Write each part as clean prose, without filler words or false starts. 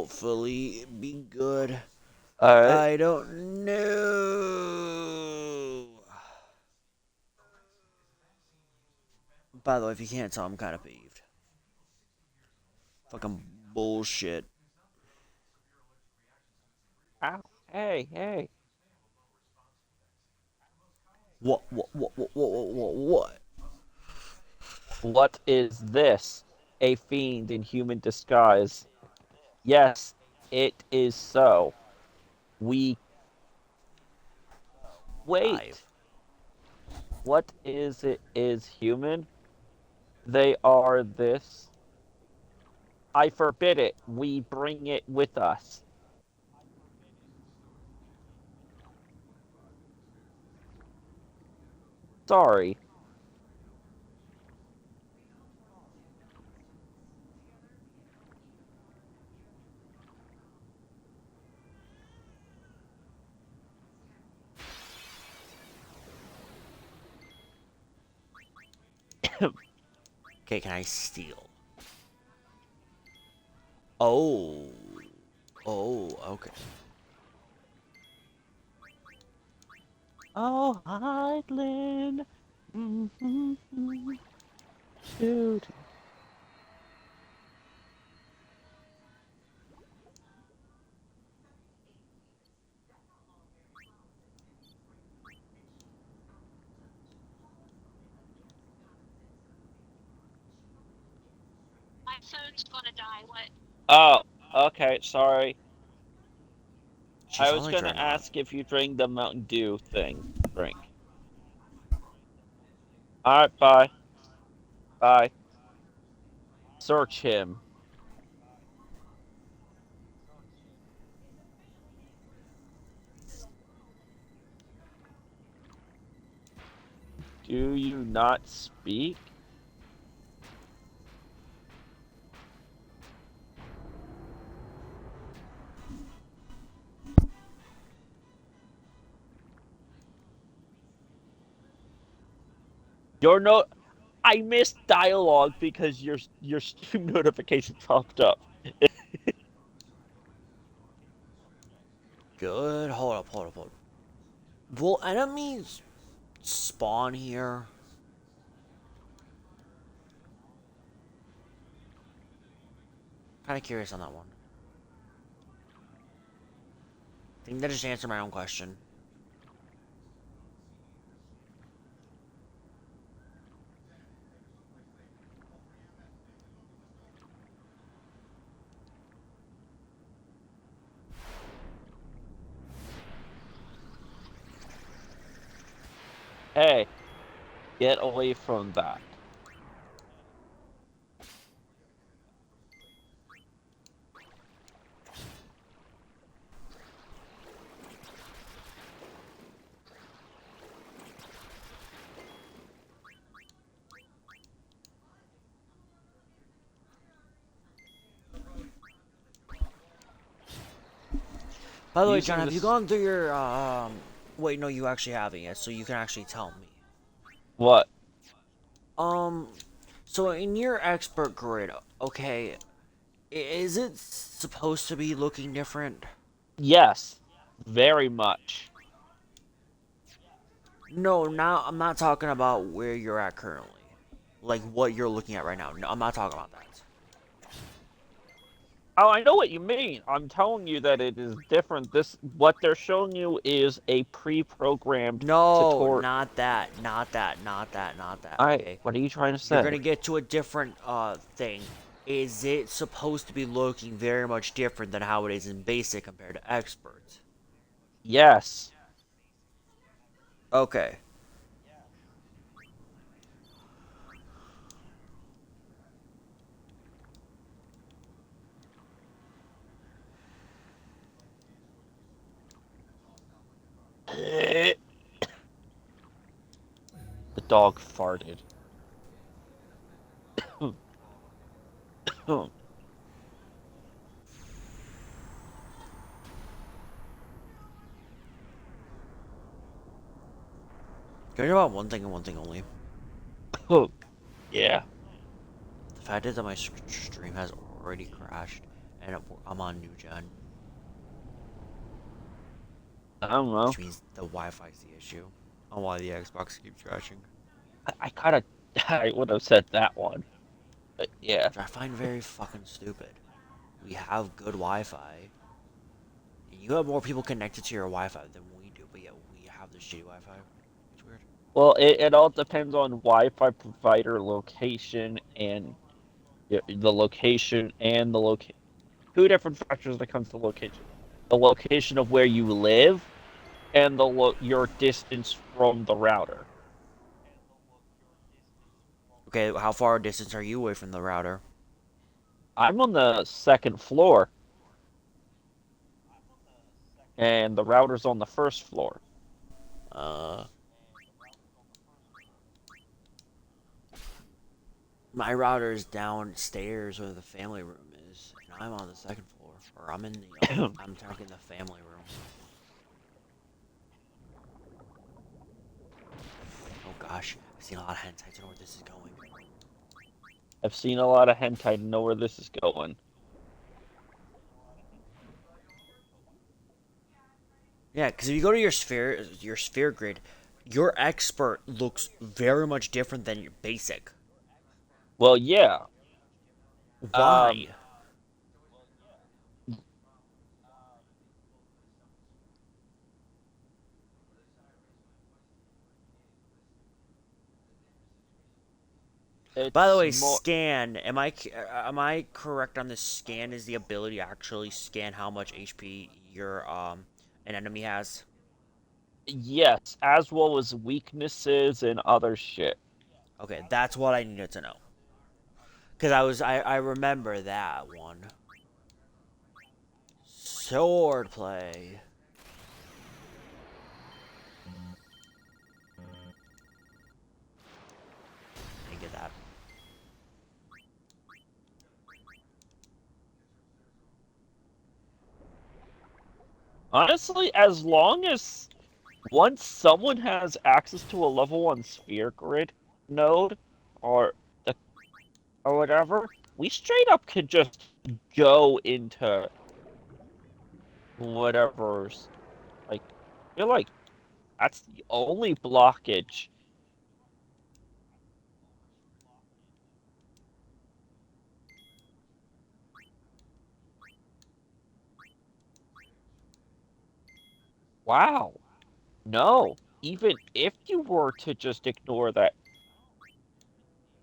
hopefully be good. Alright. I don't know. By the way, if you can't tell, I'm kind of peeved. Fucking bullshit. Ow. Hey, hey. What? What is this? A fiend in human disguise. Yes, it is so. We Dive. wait. What is it is human? They are this. I forbid it. We bring it with us. Sorry. Okay, can I steal? Oh. Oh, okay. Oh, Hydralin. Dude. My phone's gonna die. What? Oh, okay, sorry. She's I was only gonna turned on. ask if you drink the Mountain Dew thing. Drink. Alright, bye. Bye. Search him. Do you not speak? Your no I missed dialogue because your stream notification popped up. Good. Hold up. Will enemies spawn here? Kind of curious on that one. I think that just answered my own question. Hey, get away from that. By the way, John, Using have you this gone through your Wait, no, you actually haven't yet, so you can actually tell me. what? Um, so in your expert grid, okay, is it supposed to be looking different? Yes, very much. No, now I'm not talking about where you're at currently. Like what you're looking at right now. No, I'm not talking about that. Oh, I know what you mean. I'm telling you that it is different. This what they're showing you is a pre-programmed No, tutorial. not that. Not that. I Okay. what are you trying to You're say? gonna get to a different thing. Is it supposed to be looking very much different than how it is in basic compared to expert? Yes. Okay. The dog farted. Care about one thing and one thing only. Yeah. The fact is that my stream has already crashed, and I'm on new gen, I don't know. which means the Wi-Fi's the issue on why the Xbox keeps crashing, I kind of I would have said that one. But yeah. which I find very fucking stupid. We have good Wi-Fi, and you have more people connected to your Wi-Fi than we do, but yet we have the shitty Wi-Fi. It's weird. Well, it all depends on Wi-Fi provider location and the location and the location. Two different factors when it comes to location. The location of where you live and your distance from the router. Okay, how far distance are you away from the router? I'm on the second floor, and the router's on the first floor. Uh, my router is downstairs where the family room is, and I'm on the second floor, or I'm in the I'm talking the family room. Oh gosh, I've seen a lot of hentai. I don't know where this is going. I've seen a lot of hentai to know where this is going. Yeah, because if you go to your sphere grid, your expert looks very much different than your basic. Well, yeah. Why? By the way, It's more. scan. Am I correct on this? Scan is the ability to actually scan how much HP your an enemy has. Yes, as well as weaknesses and other shit. Okay, that's what I needed to know. Cause I remember that one. Swordplay. Didn't get that. Honestly, as long as once someone has access to a level 1 sphere grid node or the or whatever, we straight up could just go into whatever's like I feel like that's the only blockage. Wow. No. Even if you were to just ignore that,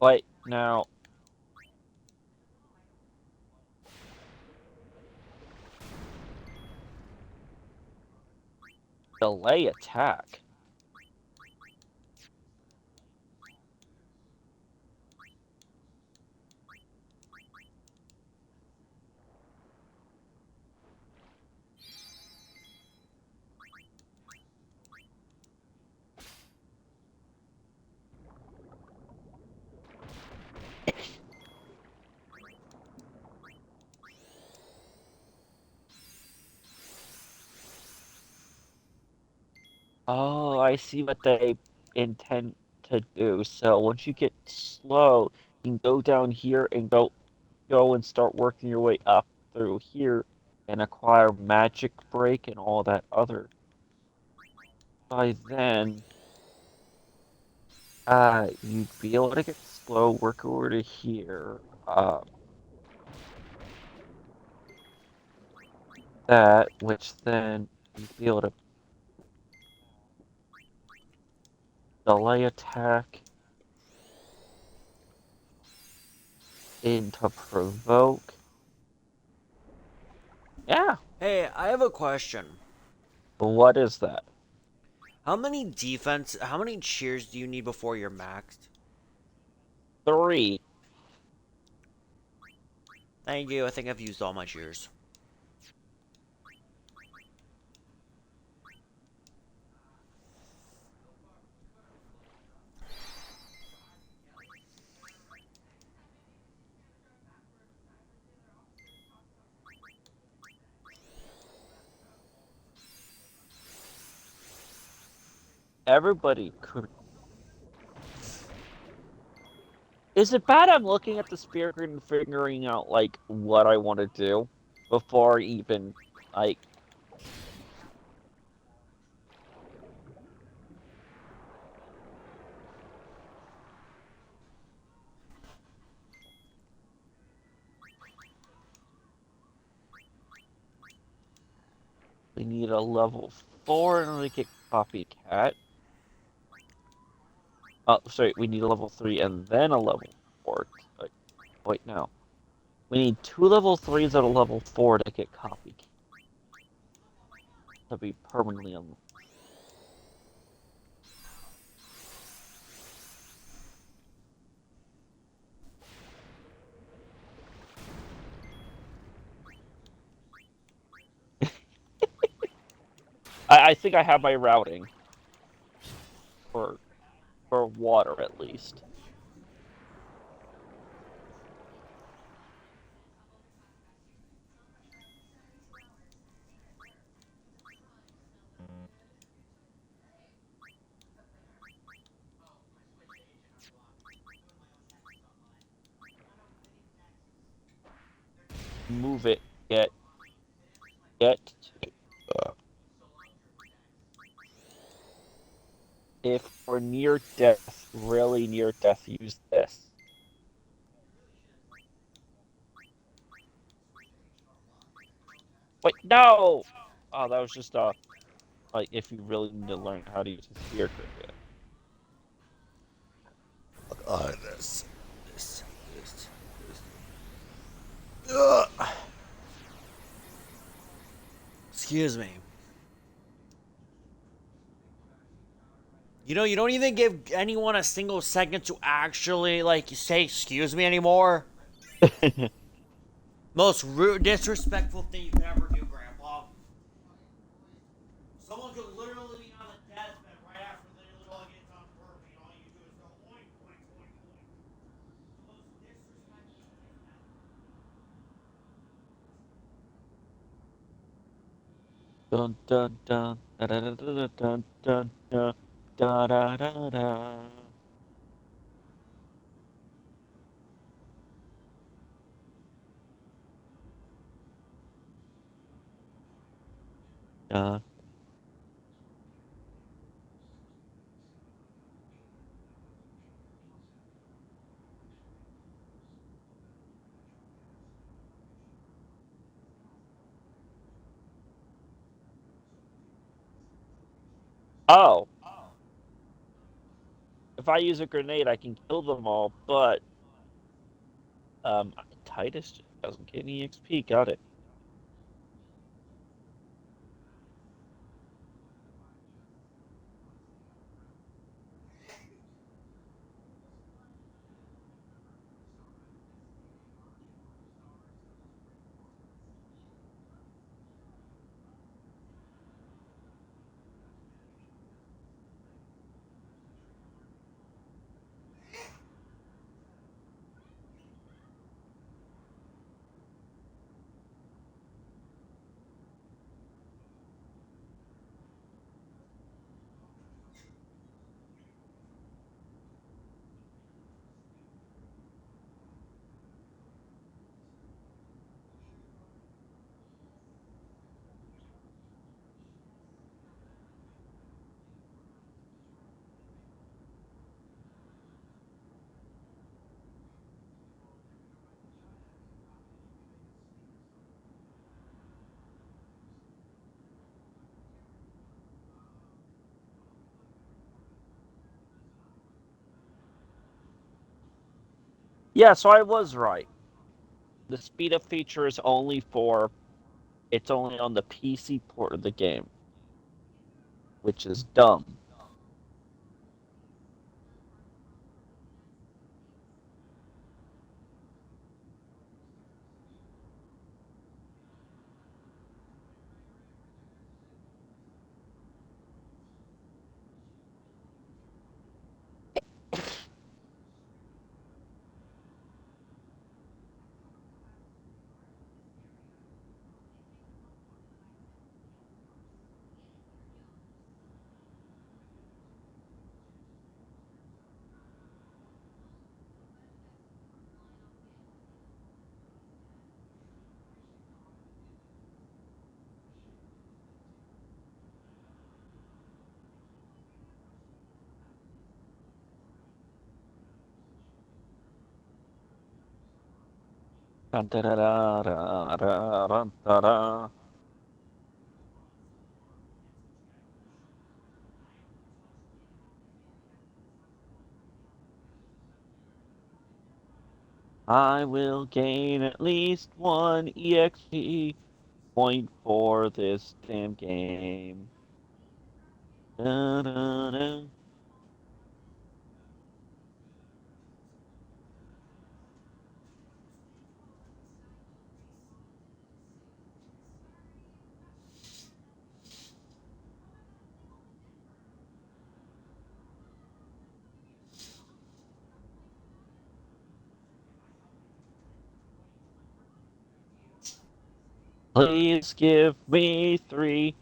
like now delay attack. Oh, I see what they intend to do. So once you get slow, you can go down here and go and start working your way up through here and acquire magic break and all that other. By then, you'd be able to get slow, work over to here. That which then you'd be able to delay attack into provoke. Yeah. Hey, I have a question. What is that? How many cheers do you need before you're maxed? 3. Thank you. I think I've used all my cheers. Everybody could. Is it bad I'm looking at the spear grid and figuring out like what I want to do? before even like we need a level 4 in order to get copycat. Oh, sorry, we need a level 3 and then a level 4. Wait, no. We need 2 level 3s and a level 4 to get copycat. To be permanently unlocked. I think I have my routing for water at least. Move it. Get to. If we're near death, really near death, use this. Wait, no! Oh, that was just like if you really need to learn how to use a spear cricket. This, this. Ugh. Excuse me. You don't even give anyone a single second to actually, like, say excuse me anymore. Most rude, disrespectful thing you can ever do, Grandpa. Someone could literally be on the deathbed right after they literally gets on burpee, and all you do is go oink, oink, oink, oink. The most disrespectful thing ever. Dun dun dun da da da da dun dun dun da da da da. Dun. Oh, if I use a grenade, I can kill them all, but Titus just doesn't get any XP. Got it. Yeah, so I was right. The speed up feature is only for it's only on the PC port of the game, which is dumb. Dun, da, da, da, da, da, dun, da, da. I will gain at least one EXP point for this damn game. Da, da, da. Please give me 3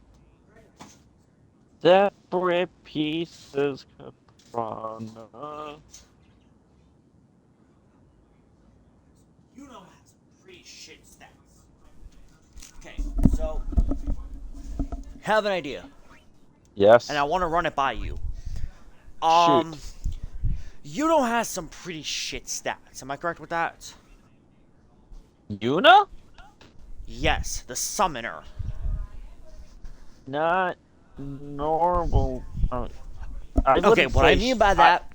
separate pieces, Caprana. You know has some pretty shit stats. Okay, so have an idea, Yes. and I want to run it by you. Shoot. Yuno has some pretty shit stats. Am I correct with that? Yuna? Yes, the summoner. Not normal. I Okay, wouldn't what I say mean by that,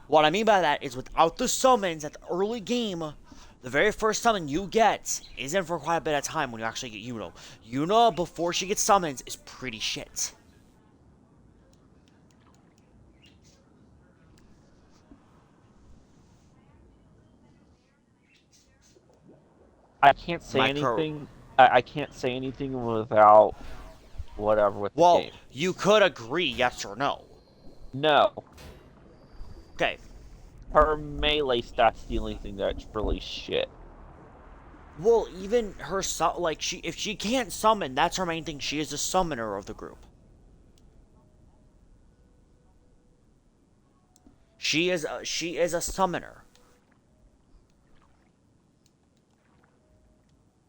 what I mean by that is without the summons at the early game, the very first summon you get isn't for quite a bit of time when you actually get Yuno. Yuna, before she gets summons, is pretty shit. I can't say Micro. anything. I can't say anything without whatever with the Well, game. you could agree yes or no. No. Okay. Her melee stat's the only thing that's really shit. Well, even her if she can't summon, that's her main thing. She is the summoner of the group. She is a summoner.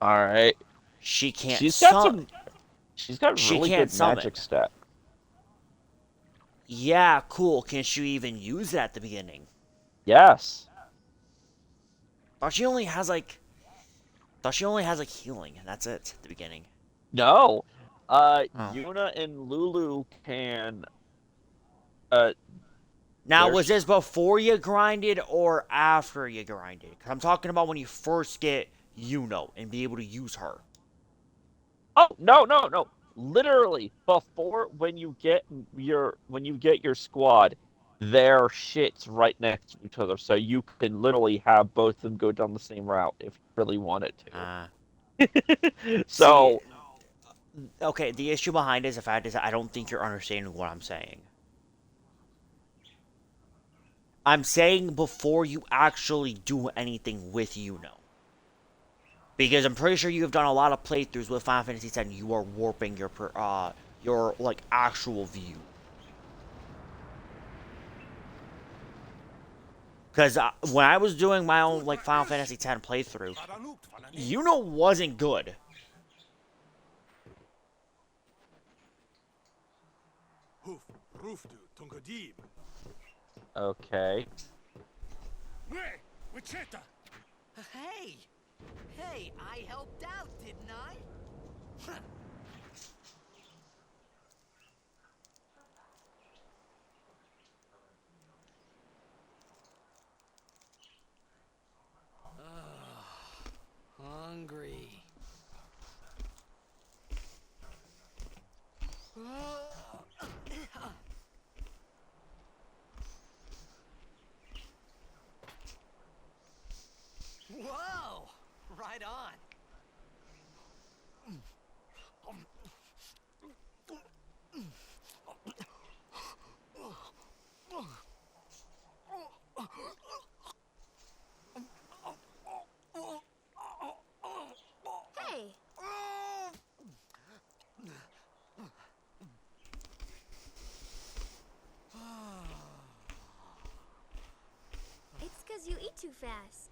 Alright. She can't She's got summon. She's got She really can't good summon. magic stat. Yeah, cool. Can she even use it at the beginning? Yes. Thought she only has like healing, and that's it at the beginning. No. Oh. Yuna and Lulu can Now, there's- was this before you grinded or after you grinded? Because I'm talking about when you first get Yuno and be able to use her. Oh, no. Literally before when you get your squad, their shit's right next to each other, so you can literally have both of them go down the same route if you really wanted to. So Okay, the issue behind it is the fact is I don't think you're understanding what I'm saying. I'm saying before you actually do anything with Yuno. Because I'm pretty sure you have done a lot of playthroughs with Final Fantasy X. You are warping your like actual view. Because when I was doing my own like Final Fantasy X playthrough, Yuno wasn't good. okay. Hey, I helped out, didn't I? Hungry. Whoa! Right on. Hey, it's 'cause you eat too fast.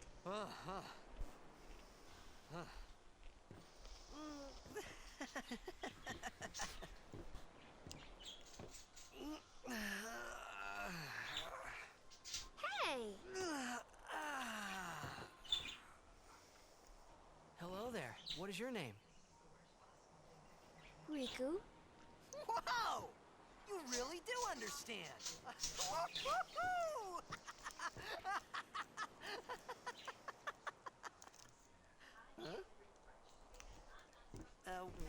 Hey, what is your name? Riku? Whoa! You really do understand. Woo-hoo-hoo! Huh?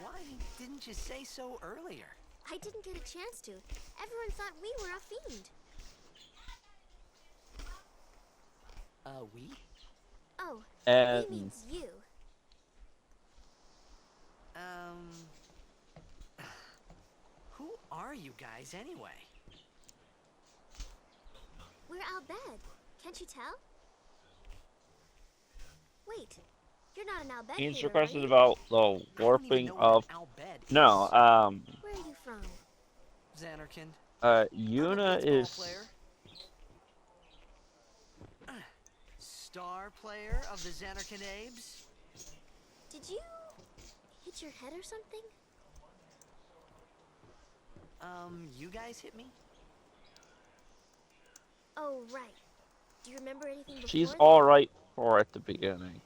Why didn't you say so earlier? I didn't get a chance to. Everyone thought we were a fiend. We? Oh, we And means you. Who are you guys anyway? We're Al Bhed. Can't you tell? Wait, you're not an Al Bhed answer hater, are questions you? about the I don't even warping know of. what Al Bhed is. No, Where are you from? Xanarkand. Yuna is. Player. Star player of the Xanarkand Abes. Did you hit your head or something? You guys hit me? Oh, right. Do you remember anything before She's that? all right for at the beginning.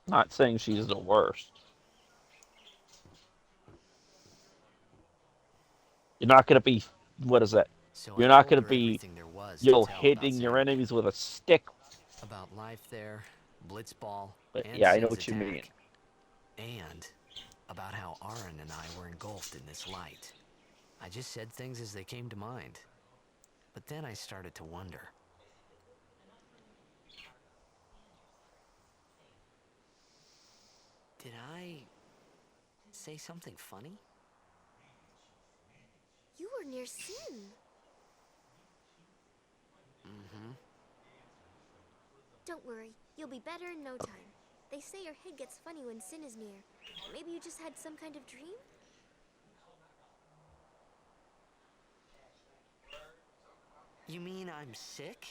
Not saying she's the worst. You're not gonna be. What is that? So You're I not told gonna her be, everything there was to you'll tell hitting about your Xanarkand. enemies with a stick. About life there, Blitzball, But and yeah, I know Sin's what you mean. attack. And about how Aaron and I were engulfed in this light. I just said things as they came to mind. But then I started to wonder. Did I say something funny? You were near Sin. Mm-hmm. Don't worry, you'll be better in no time. They say your head gets funny when Sin is near. Maybe you just had some kind of dream? You mean I'm sick?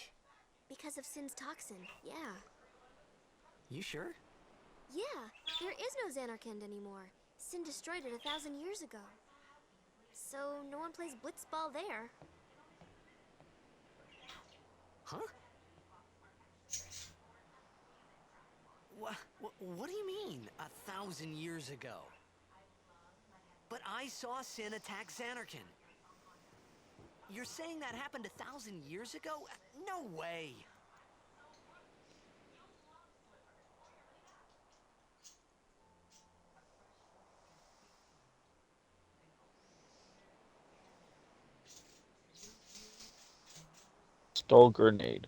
Because of Sin's toxin, yeah. You sure? Yeah, there is no Xanarkand anymore. Sin destroyed it 1,000 years ago. So no one plays Blitzball there. Huh? What do you mean, 1,000 years ago? But I saw Sin attack Xanarkand. You're saying that happened 1,000 years ago? No way! Stole grenade.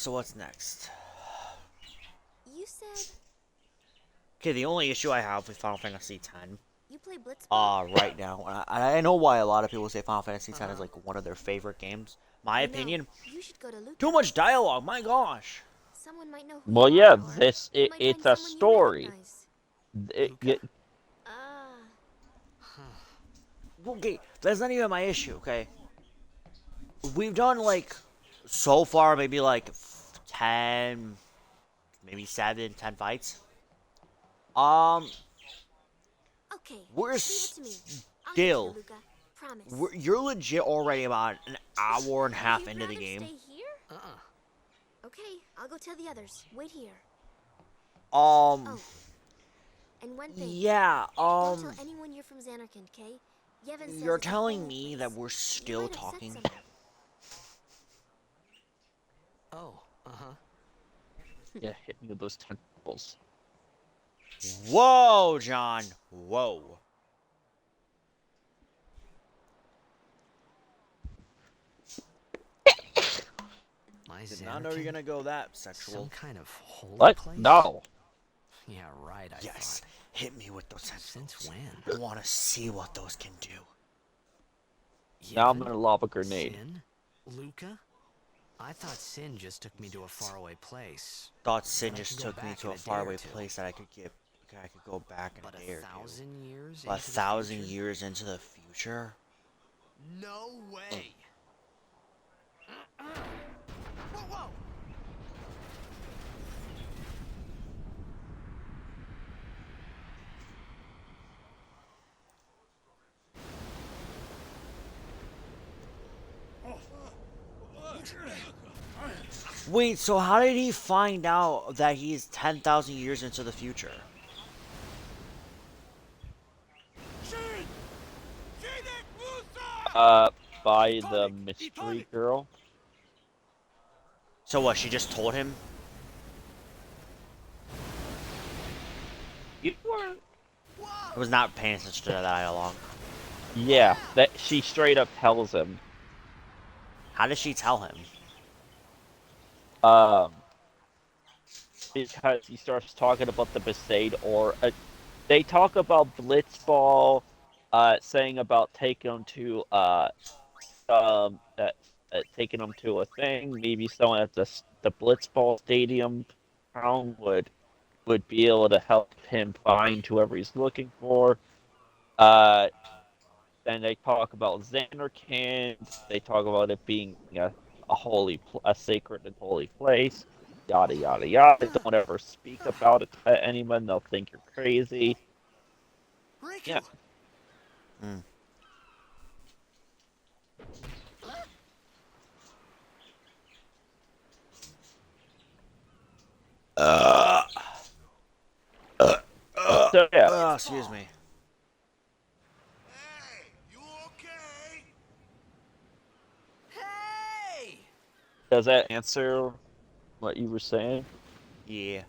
So what's next? You said Okay, the only issue I have with Final Fantasy X, you play Blitzball? right now, and I know why a lot of people say Final Fantasy X is like one of their favorite games. My You know, opinion, you should go to Luca. too much dialogue. My gosh. Someone might know who Well, you yeah, are, or you might it's find a someone you story. recognize. It, Okay, that's not even my issue. Okay, we've done like so far maybe like 10, maybe 7, 10 fights. Okay, We're leave it to me. I'll get you, still- Luca. Promise. You're legit already about an hour and a half You'd into the rather game. Stay here? Okay, I'll go tell the others. Wait here. Oh, and one thing. Yeah, Don't tell anyone you're from Xanarkand, okay? Yevon says you're it's a telling holy me place. that we're You still might upset talking? someone. Oh, yeah, hit me with those tentacles. Whoa, John. Whoa. my Did not know you were Xanarkand? gonna go that Some sexual. kind of holy What? place? No. Yeah, right, I Yes, thought. hit me with those tentacles. Since when? I want to see what those can do. Now I'm Yevon? gonna lob a grenade. Sin? Luca? I thought Sin just took me to a faraway place. Thought Sin But I just could go took me back to in a a day or faraway two. place that I could get. I could go back in But a day or two. 1,000 years But into the 1,000 future? years into the future? No way! Whoa, whoa! Wait, so how did he find out that he's 10,000 years into the future? By the mystery girl. So what, she just told him? You were. I was not paying attention to that dialogue. Yeah, that she straight up tells him. How does she tell him? Because he starts talking about the Besaid, or they talk about Blitzball, saying about taking him to taking him to a thing. Maybe someone at the Blitzball Stadium town would be able to help him find whoever he's looking for. Then they talk about Xanarkand. They talk about it being a sacred and holy place. Yada yada yada. Don't ever speak about it to anyone; they'll think you're crazy. Yeah. Hmm. So yeah. Excuse me. Hey, you okay? Hey! Does that answer what you were saying? Yeah.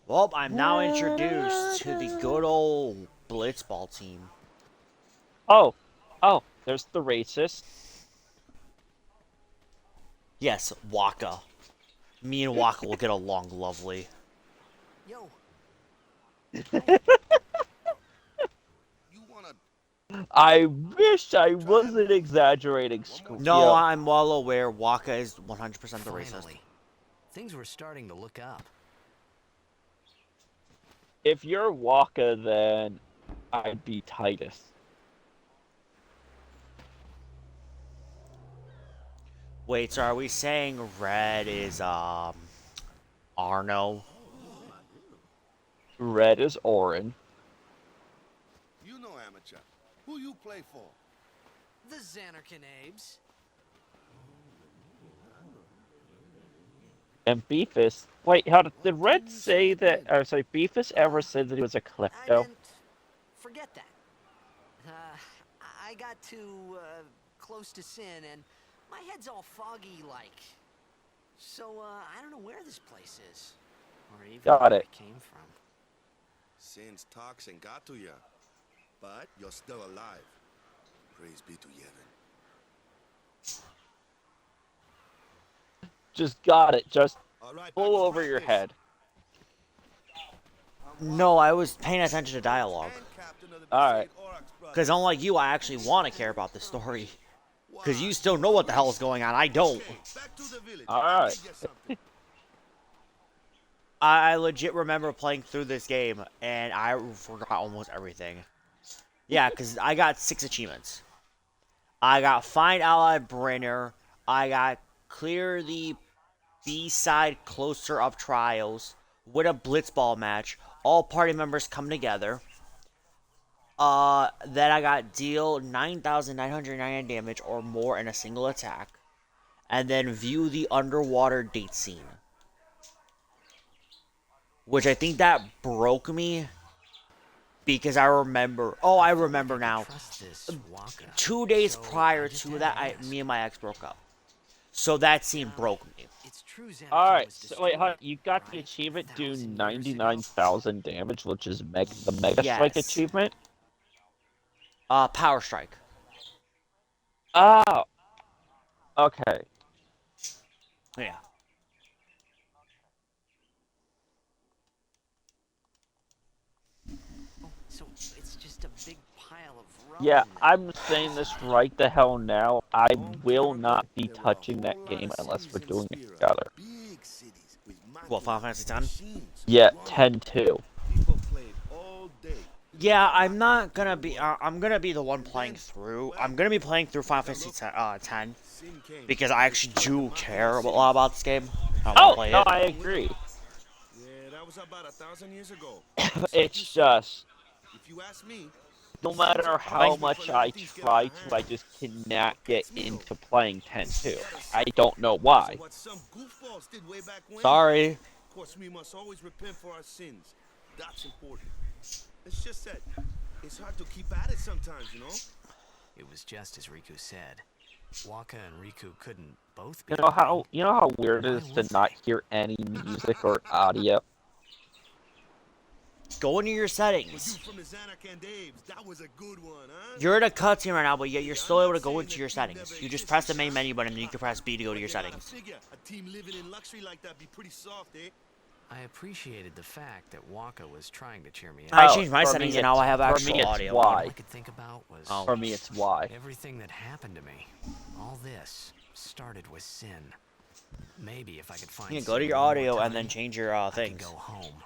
Well, I'm now introduced to the good old Blitzball team. Oh, there's the racist. Yes, Waka. Me and Waka will get along lovely. Yo, You wanna I wish I wasn't exaggerating. No, I'm well aware Waka is 100% the racist. finally. Things were starting to look up. If you're Waka, then I'd be Titus. Wait, so are we saying red is, Arno? Red is Orin. You know, amateur. Who you play for? The Xanarkin Abes. And Beefus. Wait, how did Red say that? Or sorry, Beefus ever said that he was a I klepto? meant, forget that. I got too close to Sin, and my head's all foggy like. So I don't know where this place is, or even Got where it. I came from. Sin's toxin got to ya, but you're still alive. Praise be to Yevon. Just got it. Just All right, pull back to over your practice. head. No, I was paying attention to dialogue. And captain of the Alright. Besaid Aurochs brothers. Because unlike you, I actually want to care about the story. Because you still know what the hell is going on. I don't. Okay, back to the village. Alright. Give ya something. I legit remember playing through this game, and I forgot almost everything. Yeah, because I got 6 achievements. I got Find Ally Brenner. I got Clear the B-side Closer Up Trials. Win a Blitzball match. All party members come together. Then I got deal 9,999 damage or more in a single attack. And then view the underwater date scene. Which I think that broke me. Because I remember. Oh, I remember now. Trust this Waka. 2 days So, prior I just to had that, to ask. me and my ex broke up. So that scene broke me. It's true Xanarkin Alright, was so wait, destroyed, you got the right? achievement, do 1,000 years ago? 99,000 damage, which is the Mega Strike Yes. achievement. Power Strike. Oh. Okay. Yeah. So it's just a big pile of rubble. Yeah, now. I'm saying this right the hell now. I On will Terra, not be there were a touching that whole lot game of unless cities we're in doing it Spira. together. Big cities with What, Final Fantasy X? machines, Yeah, drumming. 10-2. People played all day. Yeah, I'm not gonna be. I'm gonna be the one playing through. I'm gonna be playing through Final Fantasy 10 Sin came. because I actually do care a lot about this game. I want Oh to play no, it. I agree. Yeah, that was about 1,000 years ago. Just like It's you said. just If you ask me, no Sins are matter how Like- punishment much for I letting things get out try of to, I hand. just cannot What get gets me, though, into playing 10 is too. you gotta I sacrifice don't know because why. of what some goofballs did way back when. Sorry. Of course, we must always repent for our sins. That's important. It's just that it's hard to keep at it sometimes, you know? It was just as Riku said. Waka and Riku couldn't both be. You know how weird it Why is to would not they? hear any music or audio. Go into your You settings. from the Xanarkand Daves, that was a good one, huh? You're in a cutscene right now, but yet you're Yeah, still I'm able not to go saying into that your team settings. never You just existed, press the main huh? menu button, and you can press B to go to But your you gotta settings. figure, a team living in luxury like that be pretty soft, eh? I appreciated the fact that Waka was trying to cheer me up. I Oh, changed my for settings, me and now I have it's- for me actual it's audio. why. All I could think about was Oh. For me, it's why. everything that happened to me. All this started with sin. Maybe if I could find You can go to sin your one more audio and time, then change your I could things. go home.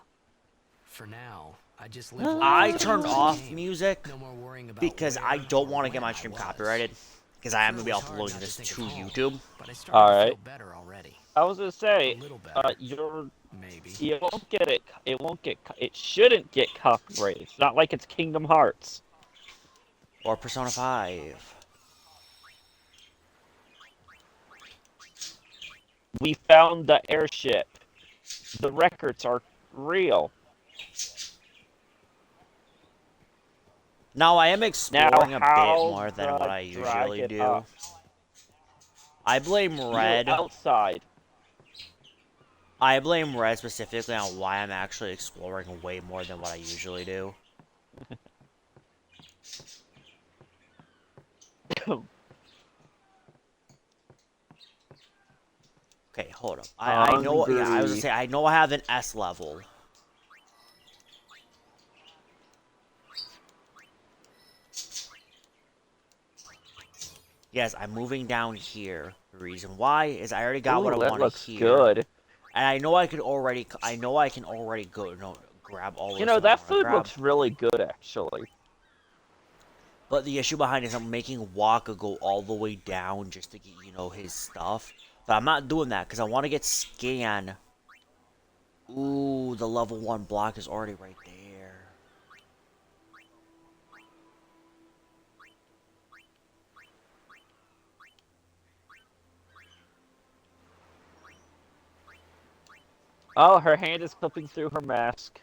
For now, I just live I life turned as it off came. music No more worrying about because I where don't or want to get when my I stream was. copyrighted. Because I am Sure, going to be it was hard uploading not this think to of home, YouTube. But I started to Alright. feel better already. I was gonna say, A little better. Maybe. it won't get it. It won't get. It shouldn't get copyrighted. It's not like it's Kingdom Hearts. Or Persona 5. We found the airship. The records are real. Now, I am exploring a bit how more than the what I usually dragon do. up? I blame Red. You're outside. I blame Red specifically on why I'm actually exploring way more than what I usually do. Okay, hold up. I know. Yeah, I was gonna say I know I have an S level. Yes, I'm moving down here. The reason why is I already got what I Ooh, that want looks here, good. and I know I can already. I know I can already go. No, grab all. You of know, this I that wanna food grab. looks really good, actually. But the issue behind it is I'm making Waka go all the way down just to get, you know, his stuff. But I'm not doing that because I want to get Scan. Ooh, the level 1 block is already right there. Oh, her hand is clipping through her mask.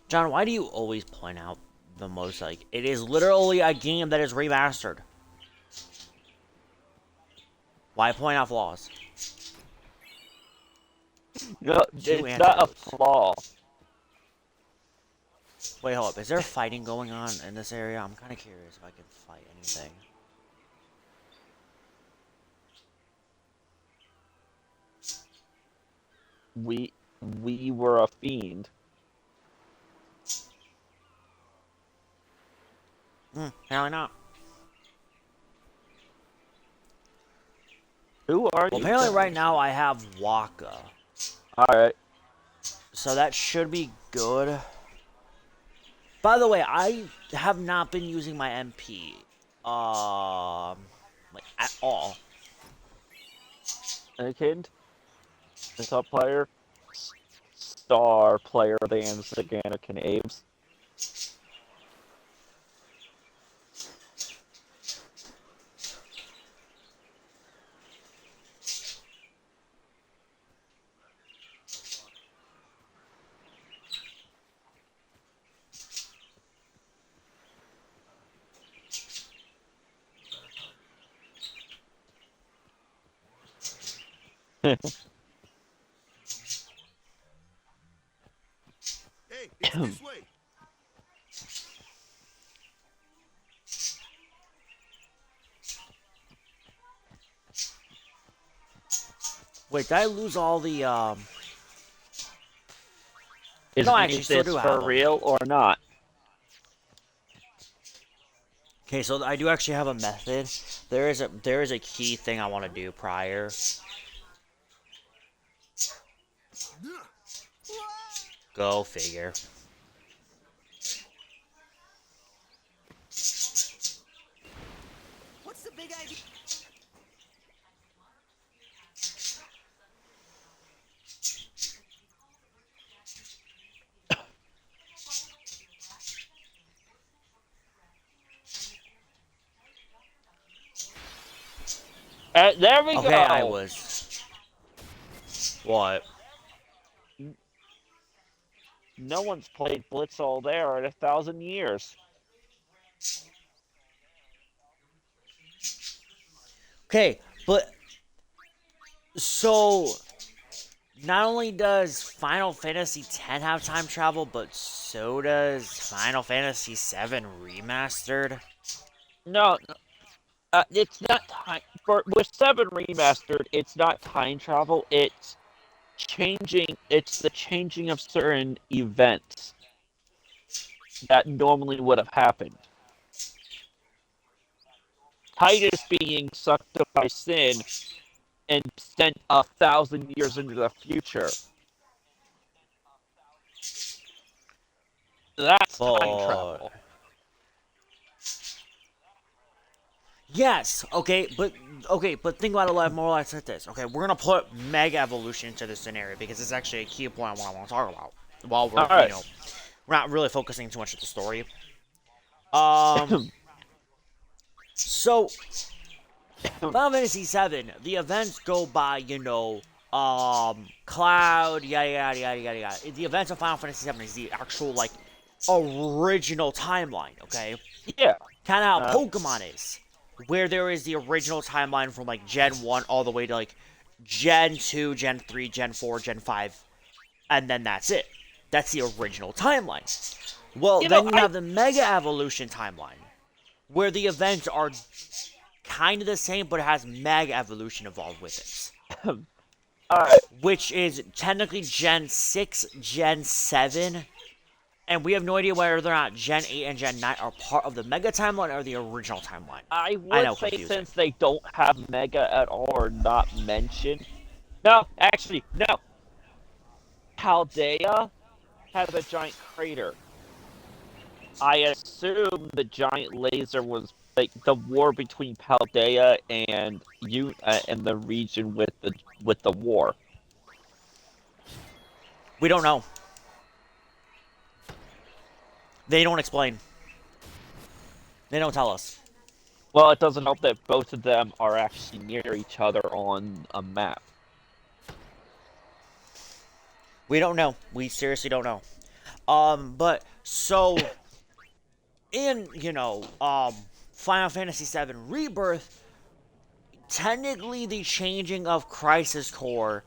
John, why do you always point out the most, like, it is literally a game that is remastered. Why point out flaws? No, Two it's not a antidotes. flaw. Wait, hold up. Is there fighting going on in this area? I'm kind of curious if I can fight anything. We were a fiend. Apparently not. Who are Well, you? apparently right now I have Waka. Alright. So that should be good. By the way, I have not been using my MP. Like, at all. Anakin, the top player, star player of the Anakin Aves. Hey, it's this way. Wait, did I lose all the, Is, No, I actually is still this do have for them. real or not? Okay, so I do actually have a method. There is a key thing I want to do prior. Go figure. What's the big idea? There we go. Okay, I was. What? No one's played Blitz all there in 1,000 years. Okay, but so not only does Final Fantasy X have time travel, but so does Final Fantasy VII Remastered. No, it's not time for with 7 remastered. It's not time travel. It's changing. It's the changing of certain events that normally would have happened. Titus being sucked up by Sin and sent 1,000 years into the future. That's time travel. Yes, okay, but think about it a lot more like this. Okay, we're gonna put Mega Evolution into this scenario because it's actually a key point I want to talk about. While we're Alright. we're not really focusing too much on the story. So Final Fantasy VII, the events go by, Cloud, yada yada yada yada yada. The events of Final Fantasy VII is the actual original timeline, okay? Yeah. Kind of how Pokemon is, where there is the original timeline from Gen 1 all the way to Gen 2, Gen 3, Gen 4, Gen 5, and then that's it. That's the original timeline. Well, then you have the Mega Evolution timeline, where the events are kind of the same, but it has Mega Evolution involved with it. Alright. Which is technically Gen 6, Gen 7, and we have no idea whether or not Gen 8 and Gen 9 are part of the Mega timeline or the original timeline. I would know, say confusing. since they don't have Mega at all or not mentioned. No, actually, no. Paldea has a giant crater. I assume the giant laser was the war between Paldea and and the region with the war. We don't know. They don't explain. They don't tell us. Well, it doesn't help that both of them are actually near each other on a map. We don't know. We seriously don't know. But so in Final Fantasy VII Rebirth, technically the changing of Crisis Core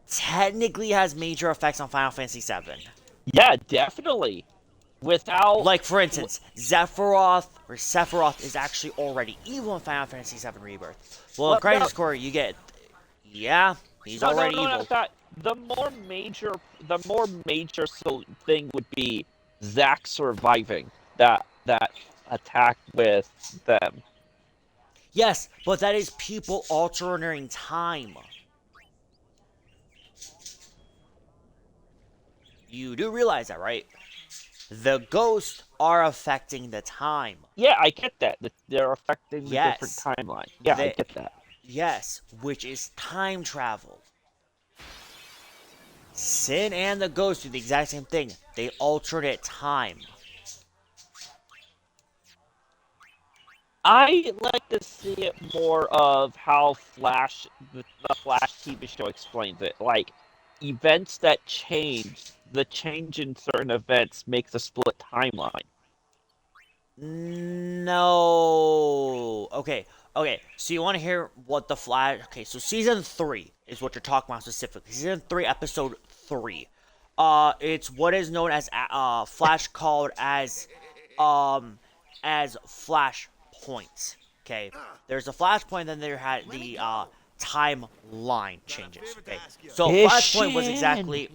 technically has major effects on Final Fantasy VII. Yeah, definitely. Without for instance, Sephiroth is actually already evil in Final Fantasy VII Rebirth. Well, in Crisis Core, you get he's already evil. The more major thing would be Zack surviving that attack with them. Yes, but that is people altering time. You do realize that, right? The ghosts are affecting the time. Yeah, I get that. They're affecting the different timeline. Yeah, I get that. Yes, which is time travel. Sin and the ghost do the exact same thing. They alternate time. I like to see it more of how the Flash TV show explains it. Events that change, the change in certain events makes a split timeline. No. Okay. So you want to hear what the Flash... Okay, so Season 3 is what you're talking about specifically. Season 3, Episode 3. It's what is known as Flash called as Flash Points. Okay? There's a Flashpoint, then there had the timeline changes. Okay? So Flashpoint was exactly...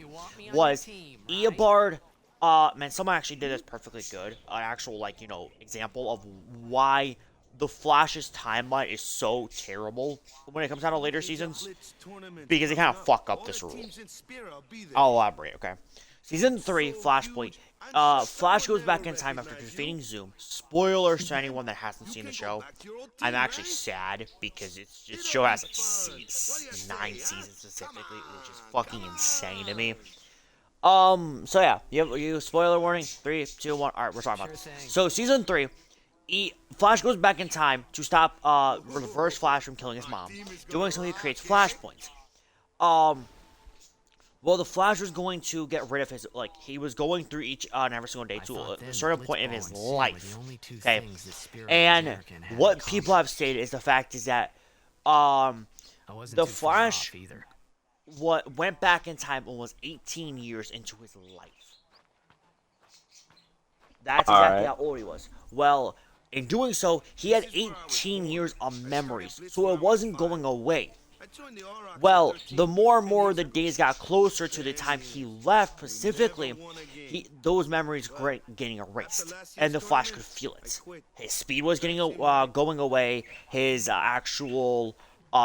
was Eobard Man, someone actually did this perfectly good. An actual, like, example of why the Flash's timeline is so terrible when it comes down to later seasons. Because they kind of fuck up this rule. I'll elaborate, okay? Season 3, Flashpoint. Flash goes back in time after defeating Zoom. Spoilers to anyone that hasn't seen the show. I'm actually sad because this show has like 9 seasons specifically, which is fucking insane to me. So yeah, you spoiler warning. 3, 2, 1. All right, we're talking about this. So season 3, Flash goes back in time to stop Reverse Flash from killing his mom. Doing so, he creates flashpoints. Well, the Flash was going to get rid of his, like, he was going through each and every single day to a certain point in his life. Okay, and what people have stated is the fact is that the Flash went back in time and was 18 years into his life. That's exactly how old he was. Well, in doing so, he had 18 years of memories, so it wasn't going away. Well, the more and more the days got closer to the time he left, specifically, those memories were getting erased, and the Flash could feel it. His speed was getting going away. His actual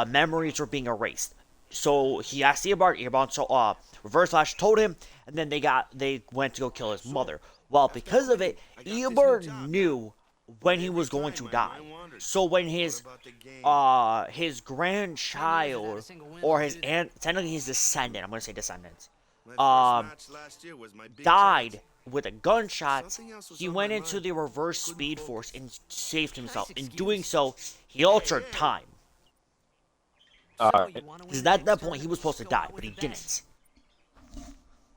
memories were being erased. So he asked Eobard. So Reverse Flash told him, and then they went to go kill his mother. Well, because of it, Eobard knew when he was going to die. So when his grandchild, or his technically his descendant, I'm gonna say descendant, died with a gunshot, he went into the Reverse Speed Force and saved himself. In doing so, he altered time. Because at that point he was supposed to die, but he didn't.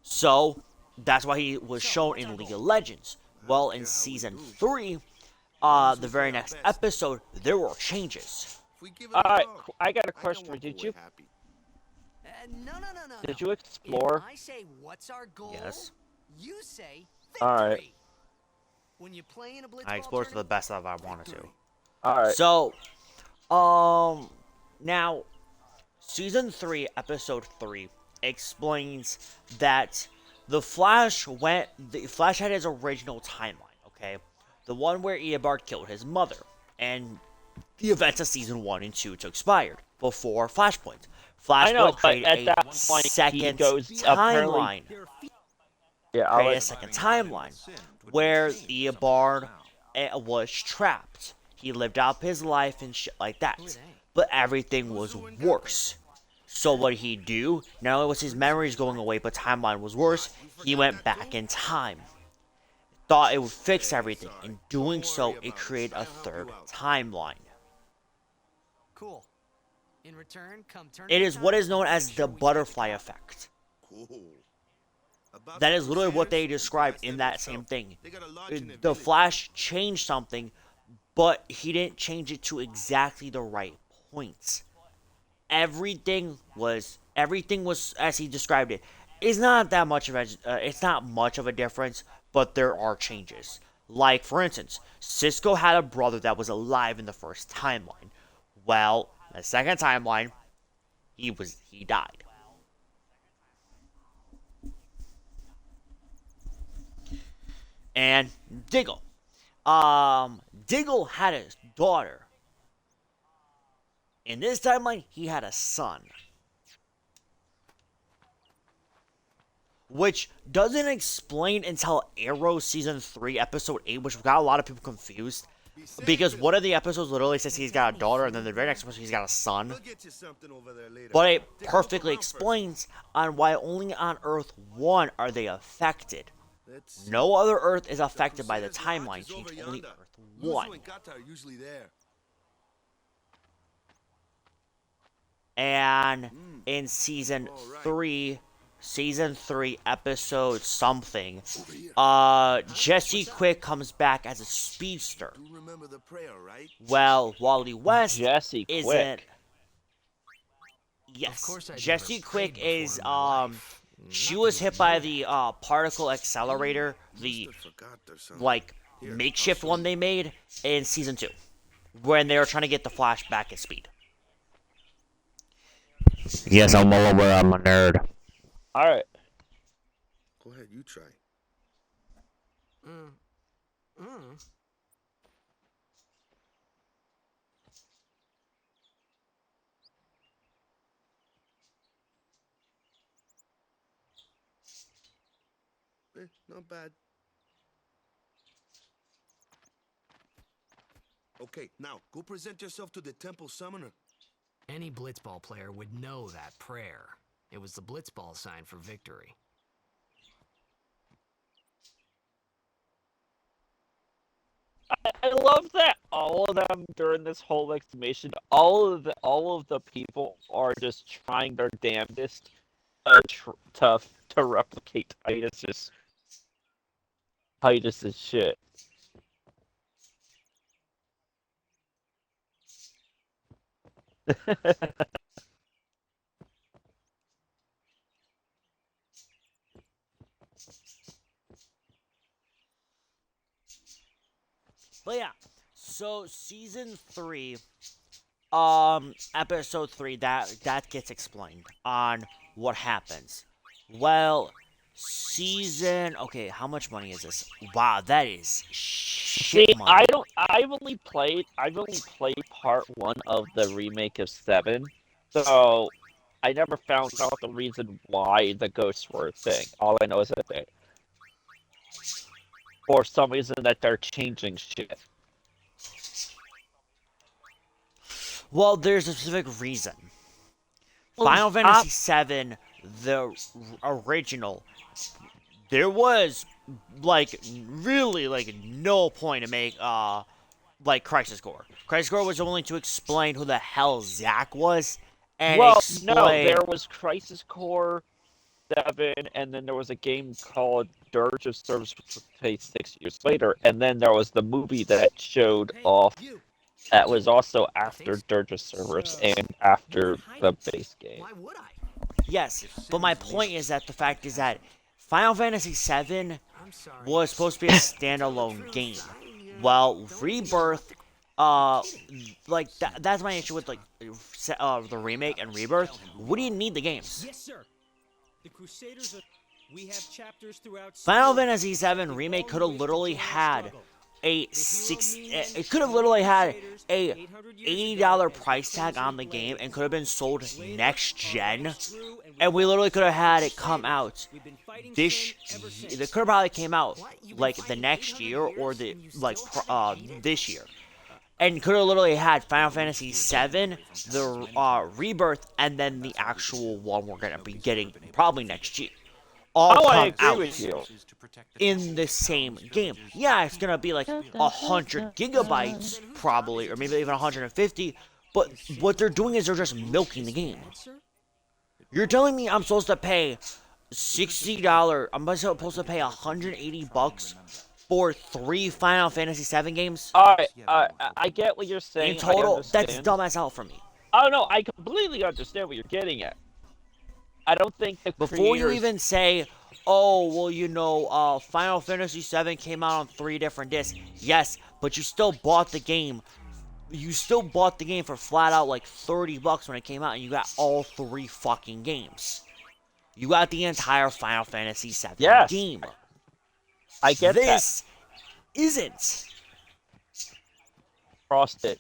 So that's why he was shown in League of Legends. Well, in season 3, the very next episode, there were changes. Alright, I got a question. Did you No. Did you explore? If I say what's our goal? Yes. You say victory. Alright. When you play in a blitzball I explored to the best that I wanted to. Alright. So, now, season 3, episode 3 explains that the Flash had his original timeline, okay? The one where Eobard killed his mother, and the events of season 1 and 2 took expired before Flashpoint. Flashpoint created a second timeline. Created a second timeline where Eobard was trapped. He lived out his life and shit like that, but everything was worse. So what did he do? Not only was his memories going away, but timeline was worse. He went back in time. Thought it would fix everything. In doing so, it created a third timeline. Cool. In return, come turn It is what is known as the butterfly effect. That is literally what they described in that same thing. The Flash changed something, but he didn't change it to exactly the right points. Everything was as he described it. It's not that much of it's not much of a difference, but there are changes. Like, for instance, Cisco had a brother that was alive in the first timeline. Well, the second timeline, he died. And Diggle. Diggle had a daughter. In this timeline, he had a son. Which doesn't explain until Arrow Season 3, Episode 8, which got a lot of people confused. Because one of the episodes literally says he's got a daughter, and then the very next episode he's got a son. But it perfectly explains on why only on Earth 1 are they affected. No other Earth is affected by the timeline change, only Earth 1. And in Season 3, episode something, Jesse Quick comes back as a speedster. Well, Wally West Jesse isn't. Quick. Yes, Jesse Quick is she was hit by the particle accelerator, the makeshift one they made in season 2, when they were trying to get the Flash back at speed. Yes, I'm well aware I'm a nerd. Alright. Go ahead, you try. Not bad. Okay, now go present yourself to the temple summoner. Any blitzball player would know that prayer. It was the blitzball sign for victory. I love that all of them during this whole exclamation, all of the people are just trying their damnedest to replicate Titus's shit. But yeah, so season 3, episode 3, that gets explained on what happens. Well, okay, how much money is this? Wow, that is shit See, money. I've only played part 1 of the remake of 7, so I never found out the reason why the ghosts were a thing. All I know is that for some reason that they're changing shit. Well, there's a specific reason. Well, Final Fantasy VII, the original, there was really no point to make Crisis Core. Crisis Core was only to explain who the hell Zack was and well, explain. no, there was Crisis Core 7, and then there was a game called Dirge of Service, which took place 6 years later, and then there was the movie that showed off. That was also after Dirge of Cerberus and after the base game. Why would I? Yes, but my point is that the fact is that Final Fantasy VII I'm sorry. was supposed to be a standalone game. Well, Rebirth, that's my issue with the remake and Rebirth. What do you need the games? Yes, sir. The Crusaders are... We have chapters throughout... Final Fantasy VII remake could have literally had it could have literally had a $80 price tag on the game and could have been sold next gen, and we literally could have had it come out it could have probably came out the next year or this year, and could have literally had Final Fantasy VII, the Rebirth, and then the actual one we're gonna be getting probably next year. All I come agree out with you. in the same game. Yeah, it's gonna be 100 gigabytes, probably, or maybe even 150. But what they're doing is they're just milking the game. You're telling me I'm supposed to pay $60? I'm supposed to pay $180 for 3 Final Fantasy VII games Alright, I get what you're saying. in total? I That's understand. dumb as hell for me. Oh no, I completely understand what you're getting at. I don't think the Before you creators... even say, oh, well, Final Fantasy VII came out on 3 different discs. Yes, but you still bought the game. You still bought the game for flat out $30 when it came out, and you got all 3 fucking games. You got the entire Final Fantasy VII game. I get this isn't. Frosted.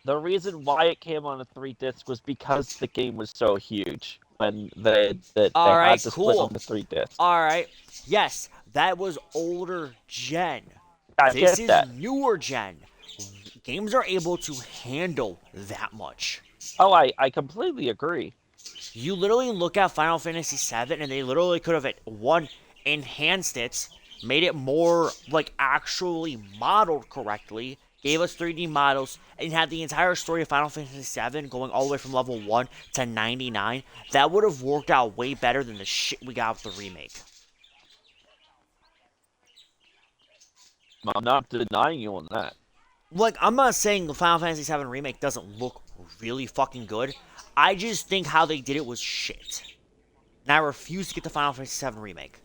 The reason why it came on a 3 disc was because the game was so huge when they had to split on the 3 discs. Alright, yes, that was older gen. I This get is that. newer gen. Games are able to handle that much. Oh, I completely agree. You literally look at Final Fantasy VII, and they literally could have enhanced it, made it more actually modeled correctly, gave us 3D models, and had the entire story of Final Fantasy VII going all the way from level 1 to 99. That would have worked out way better than the shit we got with the remake. I'm not denying you on that. I'm not saying the Final Fantasy VII remake doesn't look really fucking good. I just think how they did it was shit. And I refuse to get the Final Fantasy VII remake.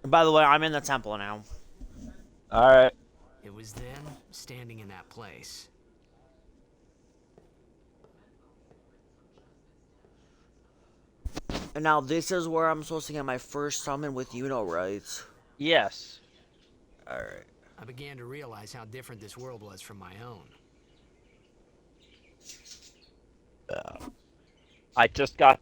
And by the way, I'm in the temple now. Alright. It was them standing in that place. And now this is where I'm supposed to get my first summon with right? Yes. Alright. I began to realize how different this world was from my own. I just got.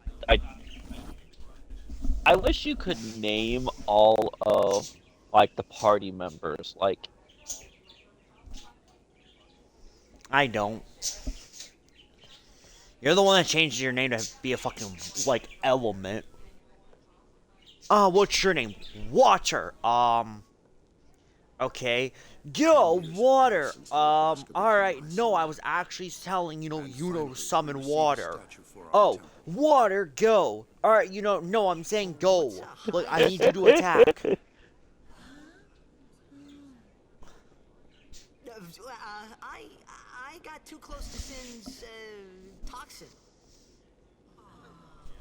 I wish you could name all of like the party members. Like, I don't. You're the one that changed your name to be a fucking, like, element. What's your name? Water. Okay. Yo, water. Alright. No, I was actually telling, to summon water. Oh, water, go. Alright, no, I'm saying go. Look, I need you to attack. I got too close to Sin's toxin.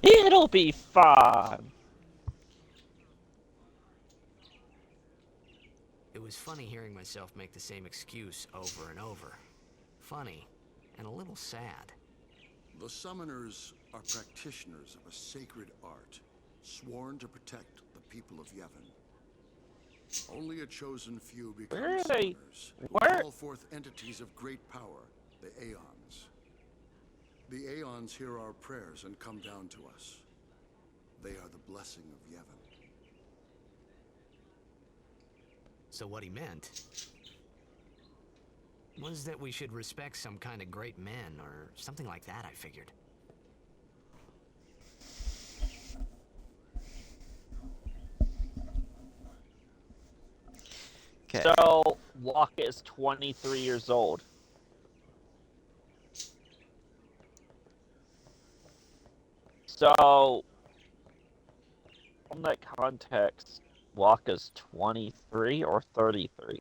it'll be fun. It was funny hearing myself make the same excuse over and over. Funny, and a little sad. The summoners are practitioners of a sacred art, sworn to protect the people of Yevon. Only a chosen few become Where are they? summoners, who Where? call forth entities of great power, the Aeons. The Aeons hear our prayers and come down to us. They are the blessing of Yevon. So what he meant was that we should respect some kind of great men, or something like that, I figured. Okay. So Waka is 23 years old. So, from that context, Waka's 23 or 33?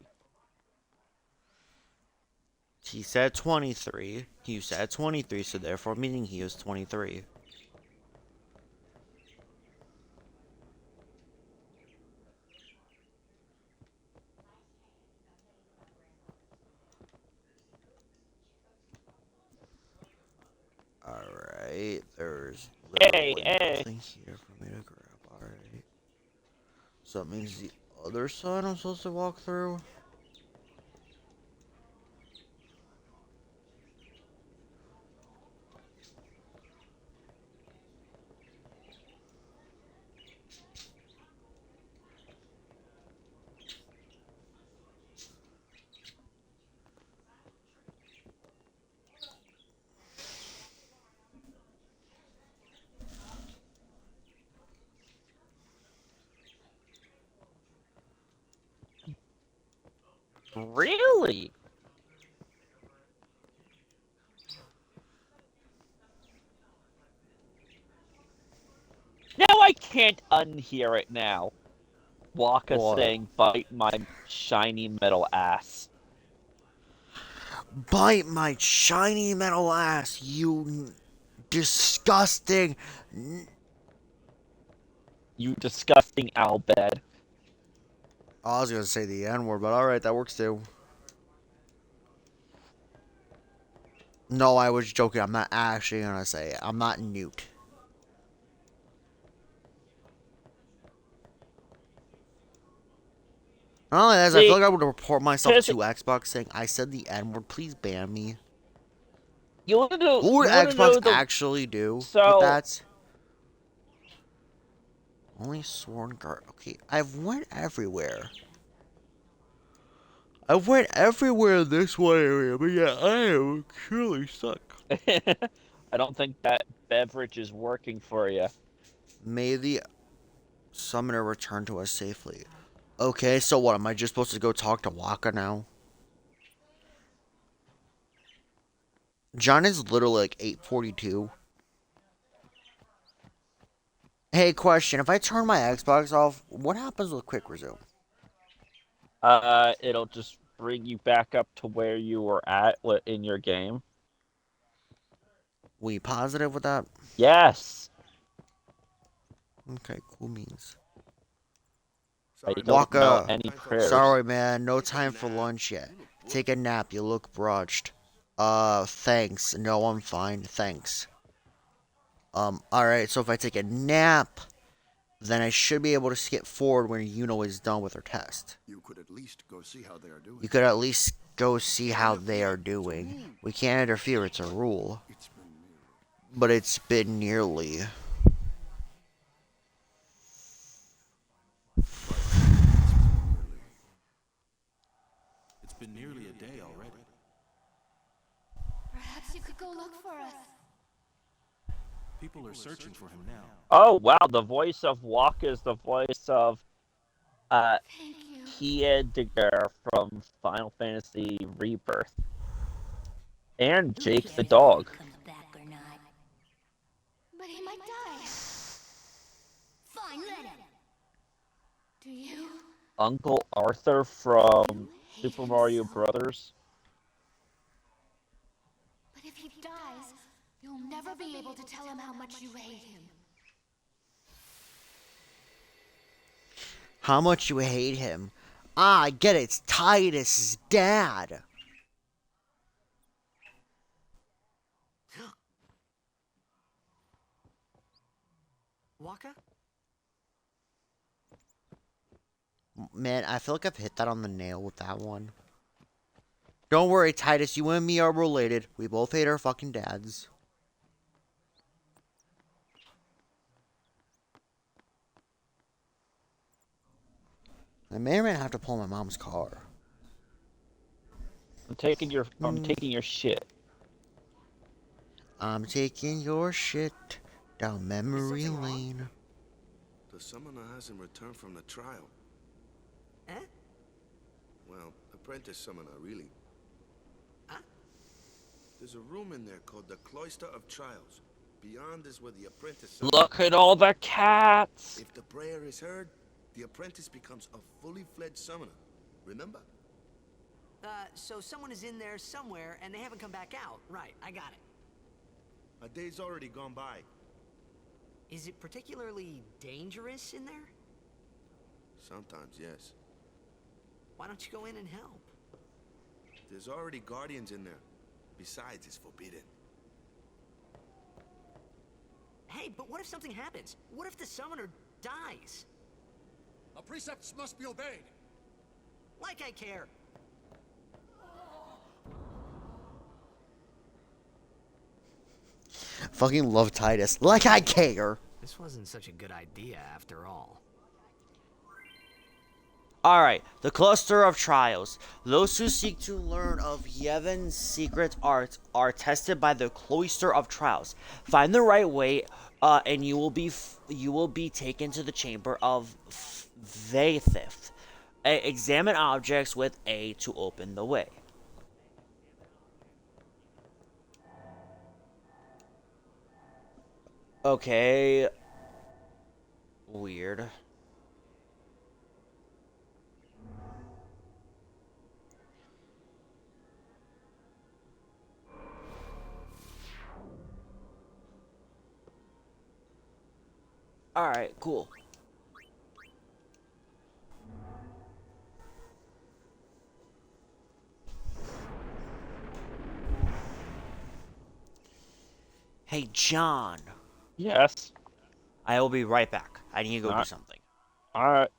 He said 23. You said 23, so therefore meaning he was 23. Alright, there's literally nothing here for me to grab. Alright. So that means the other side I'm supposed to walk through? Really? No, I can't unhear it now. Waka What? saying, "Bite my shiny metal ass." Bite my shiny metal ass, you disgusting. You disgusting Albed. I was gonna say the N word, but alright, that works too. No, I was joking. I'm not actually gonna say it. I'm not Newt. Not only that, I feel like I would report myself to Xbox saying I said the N word. Please ban me. You wanna know? What would you wanna Xbox know the- actually do So- with that? Only sworn guard. Okay, I've went everywhere. I went everywhere in this one area, but yeah, I am truly stuck. I don't think that beverage is working for you. May the summoner return to us safely. Okay, so what? Am I just supposed to go talk to Waka now? John is literally like 8:42. Hey, question. If I turn my Xbox off, what happens with quick resume? It'll just bring you back up to where you were at in your game. We positive with that? Yes. Okay, cool beans. I don't Waka, know any prayers. Sorry, man. No time for lunch yet. Take a nap. You look brunched. Thanks. No, I'm fine. Thanks. Alright, so if I take a nap, then I should be able to skip forward when Yuno is done with her test. You could at least go see how they are doing. You could at least go see how they are doing. We can't interfere, it's a rule. It's been nearly. But it's been nearly. It's been nearly a day already. Perhaps you could go look for us. People are searching for him now. Oh wow, the voice of Waka is the voice of Thank you. Hiedegar from Final Fantasy Rebirth. And Jake the dog. Comes back or not. But he might die. Fine, let him. Do you? Uncle Arthur from Super Mario Brothers. But if he dies, you'll never be able to tell him how much you hate him. How much you hate him. Ah, I get it. It's Titus's dad. Waka? Man, I feel like I've hit that on the nail with that one. Don't worry, Titus. You and me are related. We both hate our fucking dads. I may or may not have to pull my mom's car. I'm taking your shit. I'm taking your shit down memory lane. The summoner hasn't returned from the trial. Eh? Well, apprentice summoner, really. Huh? There's a room in there called the Cloister of Trials. Beyond is where the apprentice... Look at all the cats! If the prayer is heard, the apprentice becomes a fully fledged summoner. Remember? So someone is in there somewhere and they haven't come back out. Right, I got it. A day's already gone by. Is it particularly dangerous in there? Sometimes, yes. Why don't you go in and help? There's already guardians in there. Besides, it's forbidden. Hey, but what if something happens? What if the summoner dies? Our precepts must be obeyed. Like I care. Fucking love Titus. Like I care. This wasn't such a good idea after all. Alright, the Cluster of Trials. Those who seek to learn of Yevon's secret arts are tested by the Cloister of Trials. Find the right way, and you will be taken to the chamber of Vaethith. Examine objects with A to open the way. Okay. Weird. Alright, cool. Hey, John. Yes. I will be right back. I need to go do Alright. something. Alright.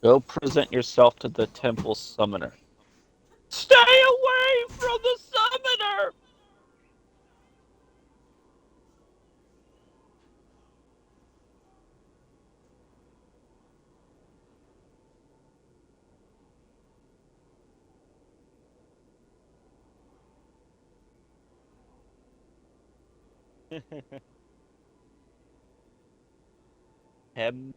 Go present yourself to the temple summoner. Stay away from the summoner! Him.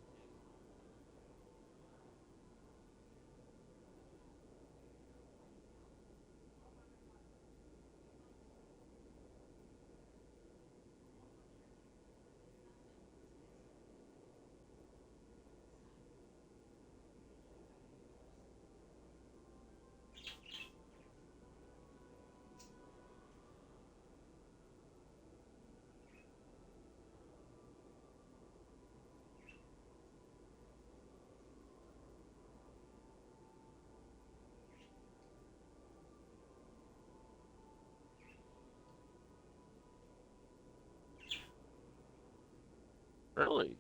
Really?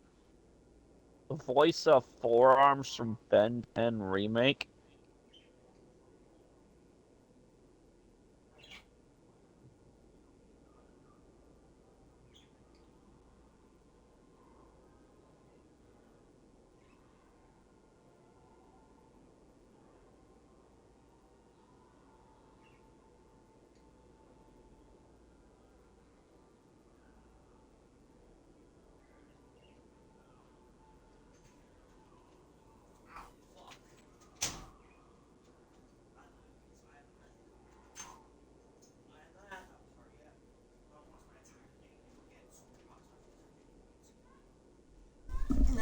The voice of Forearms from Ben 10 Remake?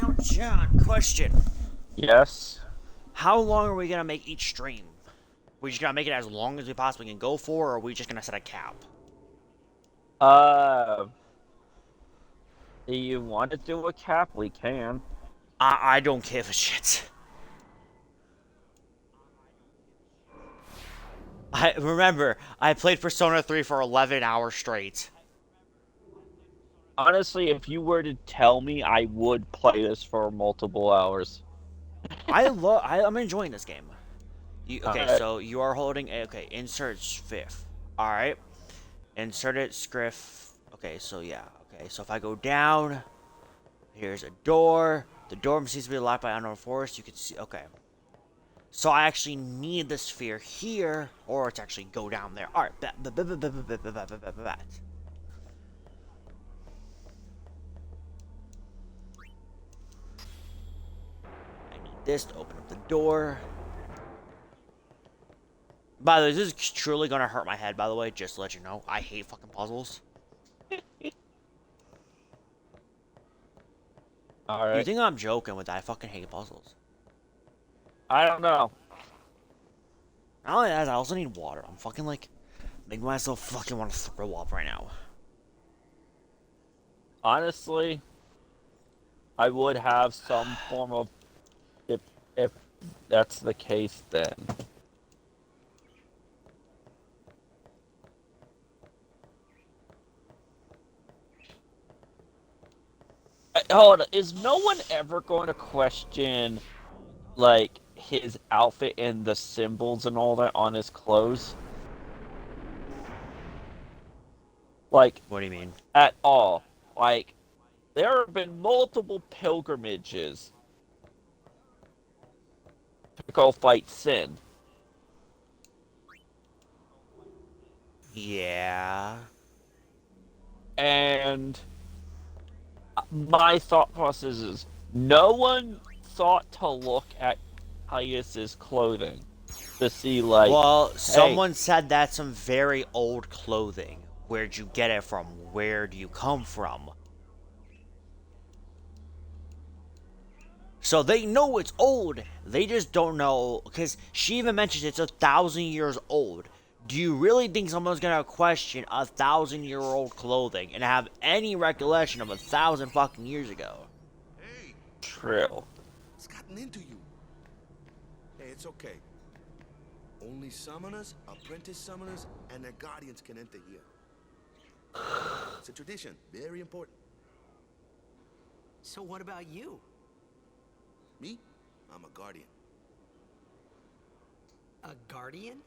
Now, John, question. Yes. How long are we gonna make each stream? We just gonna make it as long as we possibly can go for, or are we just gonna set a cap? Do you want to do a cap? We can. I don't give a shit. I played Persona 3 for 11 hours straight. Honestly, if you were to tell me, I would play this for multiple hours. I'm enjoying this game. Okay, Alright. so you are holding okay, insert fifth. Alright. Insert it, scriff. Okay, so yeah. Okay, so if I go down, here's a door. The door seems to be locked by unknown force. You can see, okay. So I actually need the sphere here, or it's actually go down there. Alright, I need this to open up the door. By the way, this is truly gonna hurt my head, by the way, just to let you know. I hate fucking puzzles. Alright. You think I'm joking with that? I fucking hate puzzles. I don't know. Not only that, I also need water. I'm fucking like making myself fucking want to throw up right now. Honestly, I would have some form of if that's the case then. Hold on, is no one ever going to question like his outfit and the symbols and all that on his clothes? Like, What do you mean? at all. Like, there have been multiple pilgrimages to go fight Sin. Yeah. And my thought process is no one thought to look at Caius's clothing to see, like, Well, hey, someone said that's some very old clothing. Where'd you get it from? Where do you come from? So they know it's old. They just don't know, because she even mentions it's 1,000 years old. Do you really think someone's gonna question 1,000-year-old clothing and have any recollection of 1,000 fucking years ago? Hey, true. it's gotten into you. Hey, it's okay. Only summoners, apprentice summoners, and their guardians can enter here. It's a tradition, very important. So what about you? Me? I'm a guardian. A guardian?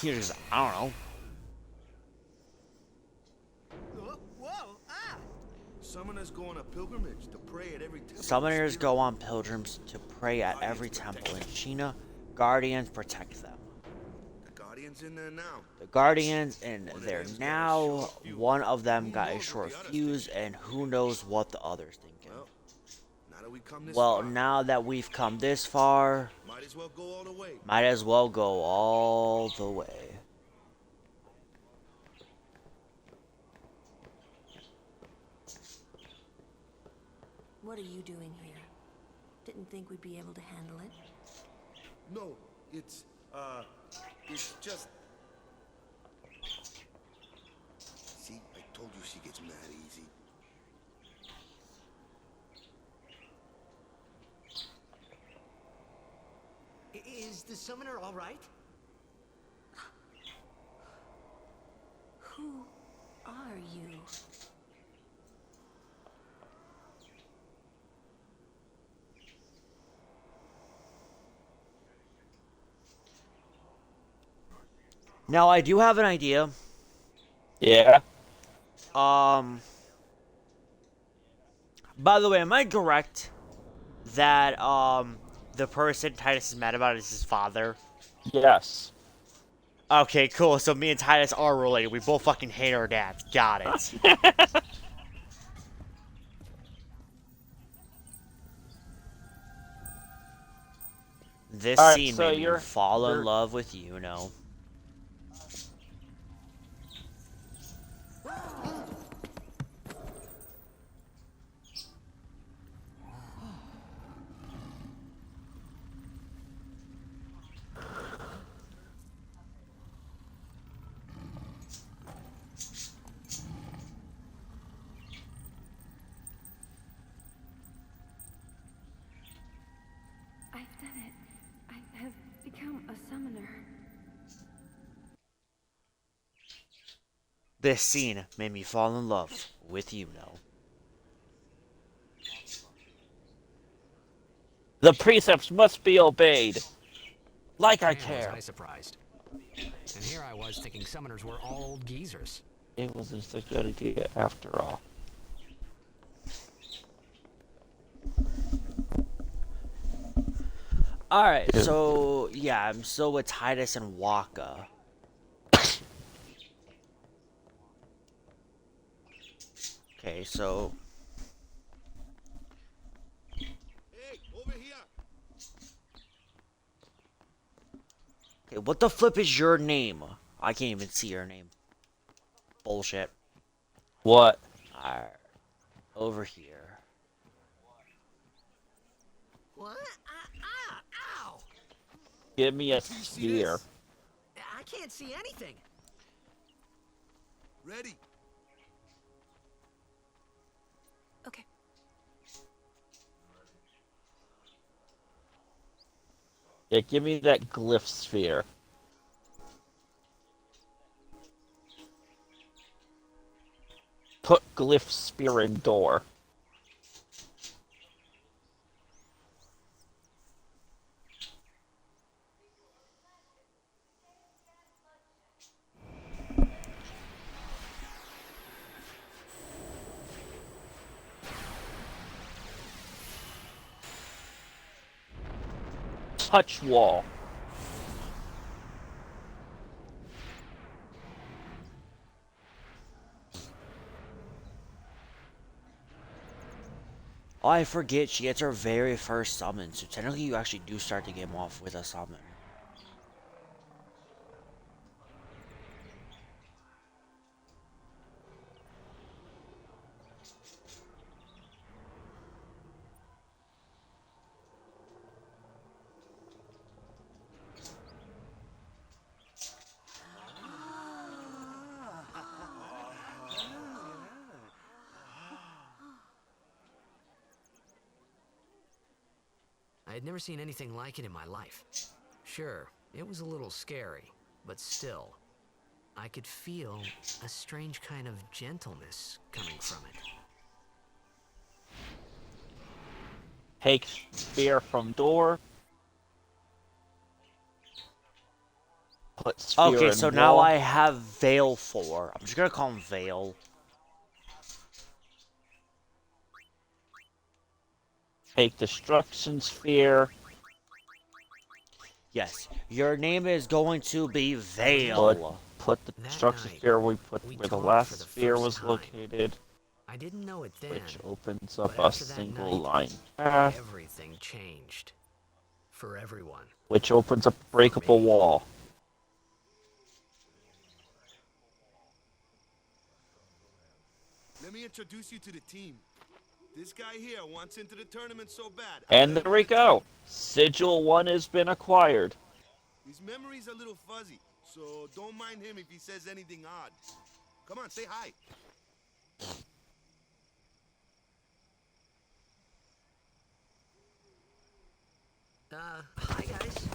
You're just, I don't know. Whoa! Ah! Summoners go on a pilgrimage to pray at every temple. Summoners go on pilgrims to pray at every temple in China. Guardians protect them. The guardians in there now. The Guardians in there now. One of them got a short fuse, and who knows what the other's thinking. Now that we come this Well, far, now that we've come this far, might as well go all the way. might as well go all the way. What are you doing here? Didn't think we'd be able to handle it. No, it's just... See, I told you she gets mad easy. Is the summoner all right? Who are you. Now I do have an idea. Yeah. Um. By the way, am I correct that the person Titus is mad about is his father? Yes. Okay, cool. So me and Titus are related. We both fucking hate our dads. Got it. This Alright, scene so made me fall in you're- love with Yuno. I've done it. I have become a summoner. This scene made me fall in love with Yuno. The precepts must be obeyed. Like I Man, care. was I surprised. And here I was thinking summoners were all old geezers. It wasn't such a good idea after all. Alright, Yeah. so yeah, I'm still with Titus and Waka. Okay, so Hey, over here. okay, what the flip is your name? I can't even see your name. Bullshit. What? Alright. Over here. What? Ow! Give me a You see sphere. this? I can't see anything. Ready? Okay. Yeah, give me that glyph sphere. Put glyph sphere in door. Touch wall. Oh, I forget, she gets her very first summon, so technically you actually do start the game off with a summon. I had never seen anything like it in my life. Sure, it was a little scary, but still, I could feel a strange kind of gentleness coming from it. Take sphere from door. Put sphere Okay, in so now wall. I have Veil 4. I'm just gonna call him Veil. Take destruction sphere. Yes, your name is going to be Veil. Put the That destruction night, sphere we where the talked last for the sphere first was time. located, I didn't know it then, which opens up but a after that single night, line path, everything changed. For everyone. which opens up a breakable me. wall. Let me introduce you to the team. This guy here wants into the tournament so bad. And there we go. Sigil 1 has been acquired. His memory's a little fuzzy, so don't mind him if he says anything odd. Come on, say hi. Hi guys.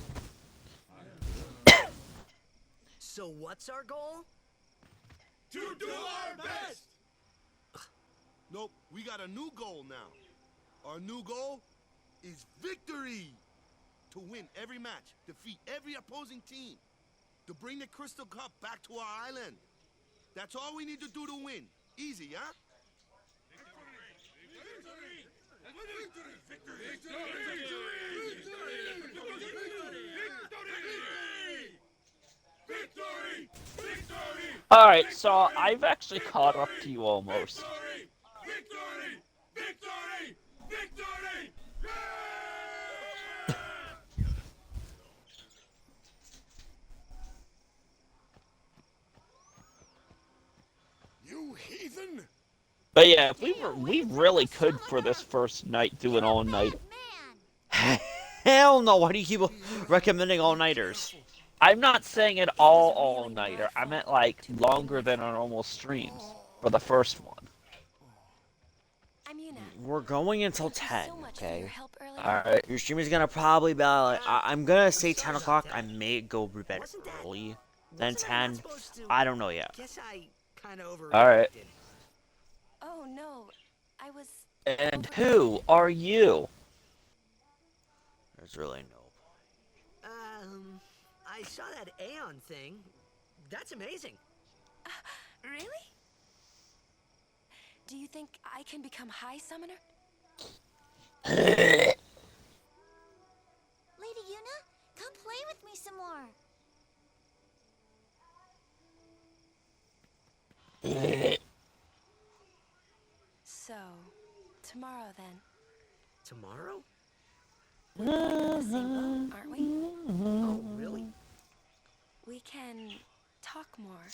So what's our goal? To do our best! Nope, we got a new goal now. Our new goal is victory! To win every match, defeat every opposing team, to bring the Crystal Cup back to our island. That's all we need to do to win. Easy, huh? Alright, so I've actually caught up to you almost. You heathen! But yeah, if we really could for this first night do an all-night. Hell no, why do you keep recommending all-nighters? I'm not saying it all-nighter. I meant like longer than our normal streams for the first one. I'm Yuna. We're going until Thank 10, you so much for okay? your help earlier. Alright. Your stream is gonna probably be like, I'm gonna say 10 o'clock. I may go to bed early. Then 10. I don't know yet. Guess I kind of overreacted. Alright. Oh no, I was. And who are you? There's really no. I saw that Aeon thing. That's amazing. Really? Do you think I can become High Summoner? Lady Yuna, come play with me some more. So, tomorrow then. Tomorrow? We're in the same boat, aren't we? Oh, really? We can talk more.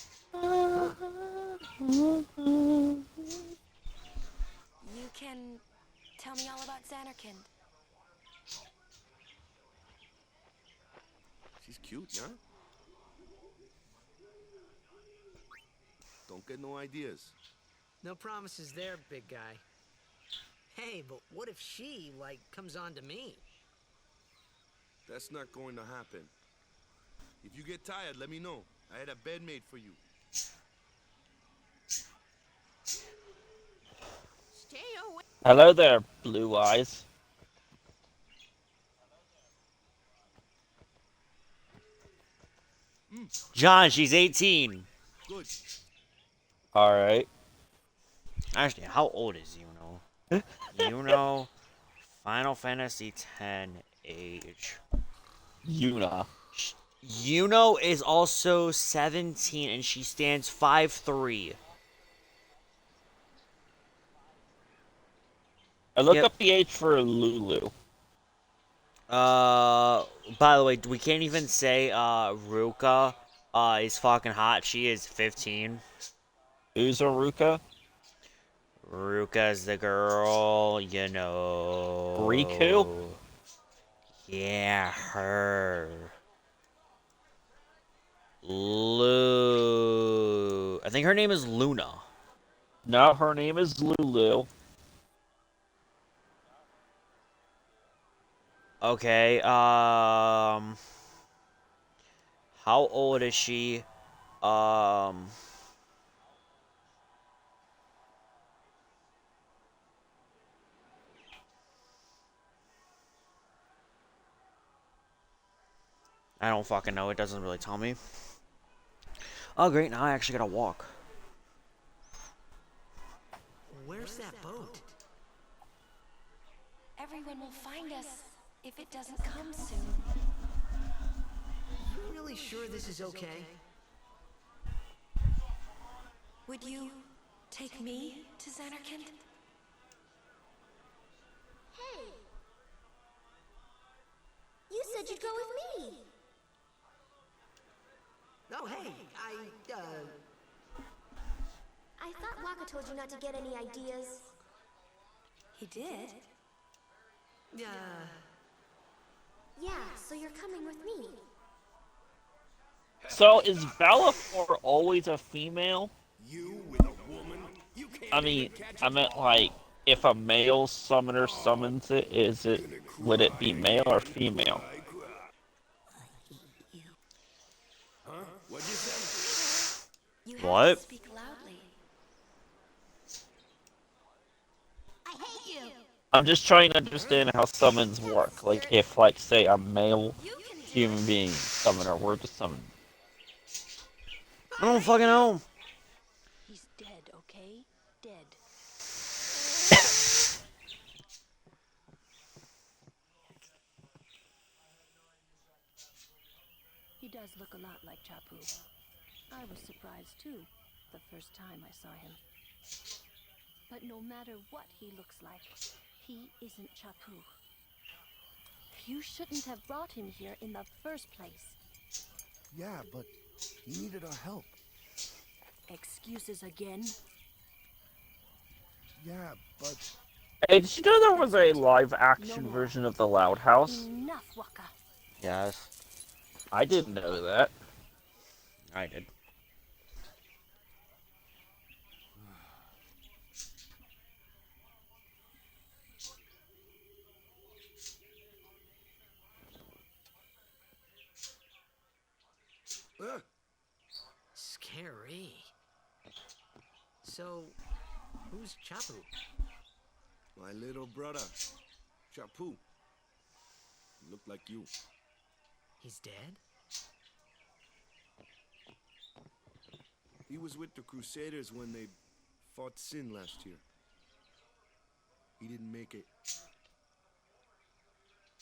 You can tell me all about Xanarkand. She's cute, yeah? Don't get no ideas. No promises there, big guy. Hey, but what if she, like, comes on to me? That's not going to happen. If you get tired, let me know. I had a bed made for you. Stay away. Hello there, Blue Eyes. John, she's 18. Good. Alright. Actually, how old is Yuno? Yuno, Final Fantasy X age. Yuna. Yuno is also 17 and she stands 5'3". I look Yep. up the age for Lulu. By the way, we can't even say, Ruka, is fucking hot. She is 15. Who's Ruka? Ruka's the girl, you know. Riku? Yeah, her. I think her name is Luna. No, her name is Lulu. Okay, how old is she? I don't fucking know. It doesn't really tell me. Oh, great. Now I actually gotta walk. Where's that boat? Everyone will find us if it doesn't come soon. You really sure this is okay? Would you take me to Xanarkand? Hey! You said you'd go with me! Oh, hey, I thought Waka told you not to get any ideas. He did? Yeah, so you're coming with me. So, is Valifor always a female? You with a woman? You can't I mean, I meant like, if a male summoner summons it, would it be male or female? Huh? What'd you say? You What? Speak louder. I'm just trying to understand how summons work. Like, if, like, say, a male human being summoner were to summon. I don't fucking know. He's dead, okay? Dead. He does look a lot like Chapu. I was surprised too, the first time I saw him. But no matter what he looks like, he isn't Chapu. You shouldn't have brought him here in the first place. Yeah, but he needed our help. Excuses again? Yeah, but Hey, did you know there was a live-action version of The Loud House? Enough, Waka. Yes, I didn't know that. I did. Scary. So, who's Chapu? my little brother, Chapu. Looked like you. He's dead? He was with the Crusaders when they fought Sin last year. He didn't make it.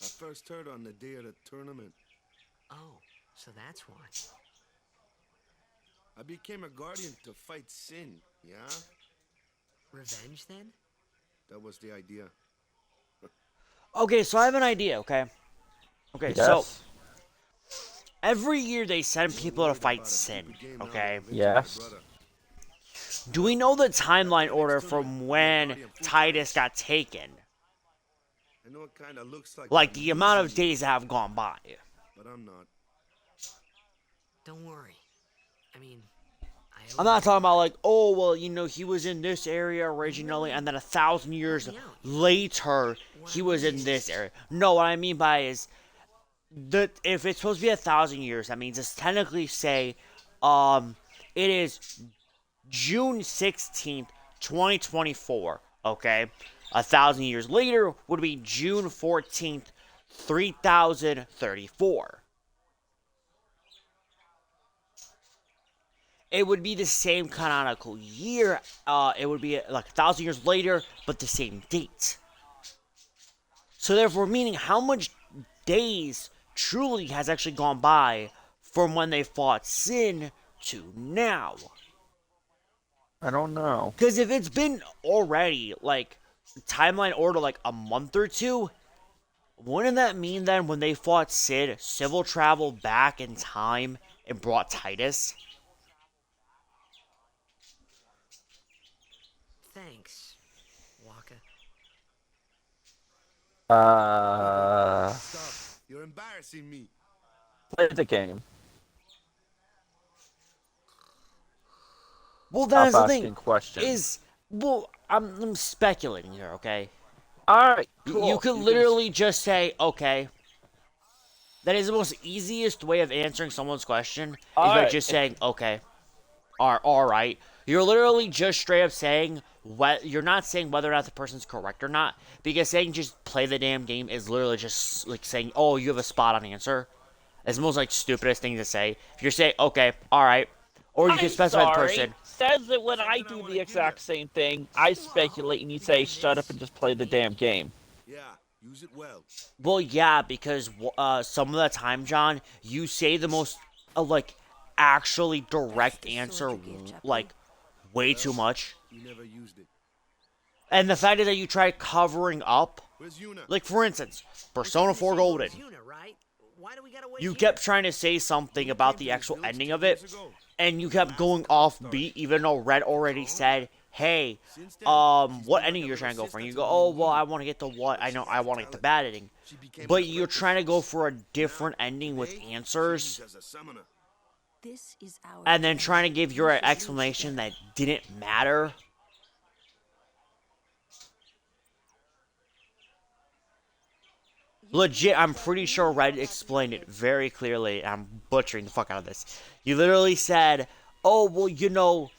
I first heard on the day of the tournament. Oh, so that's why. I became a guardian to fight Sin, yeah? Revenge, then? That was the idea. Okay, so I have an idea, okay? Okay, Yes. so every year they send people to fight Sin, okay? Yes. Do we know the timeline order from when Titus got taken? I know it kind of looks Like the amount of days that have gone by. But I'm not. Don't worry. I mean, I'm not talking about like, oh, well, you know, he was in this area originally, and then 1,000 years later, he was in this area. No, what I mean by is, that if it's supposed to be 1,000 years, that means it's technically say, it is June 16th, 2024, okay? 1,000 years later would be June 14th, 3034. It would be the same canonical year. It would be like 1,000 years later, but the same date. So therefore, meaning how much days truly has actually gone by from when they fought Sin to now? I don't know. Because if it's been already, like, timeline order, like, a month or two, wouldn't that mean then when they fought Sid, Civil traveled back in time and brought Titus? thanks, Waka. Stop. You're embarrassing me. Play the game. Well, that's Stop the asking thing. questions. Is, well, I'm speculating here, okay? Alright, cool. You could literally just say, okay. That is the most easiest way of answering someone's question, is by Alright. just saying, okay. Alright. You're literally just straight up saying, you're not saying whether or not the person's correct or not, because saying just play the damn game is literally just like saying, oh, you have a spot on answer. It's the most like stupidest thing to say. If you're saying, okay, alright. Or you can specify the person. Says that when I do the exact same thing, I speculate and you say, shut up and just play the damn game. Yeah, use it well. Well, yeah, because some of the time, John, you say the most, like, actually direct answer, like, way too much. You never used it. And the fact is that you try covering up, Where's Yuna? like, for instance, Persona 4 Golden. Yuna, right? Why do we gotta wait You here? kept trying to say something about the actual ending of it, and you kept going off beat, even though Red already said, hey, what ending you're trying to go for? And you go, oh, well, I want to get the what, I know, I want to get the bad ending. But you're trying to go for a different ending with answers, As a summoner. This is our and then trying to give your explanation that didn't matter. Legit, I'm pretty sure Red explained it very clearly. I'm butchering the fuck out of this. You literally said, oh, well, you know,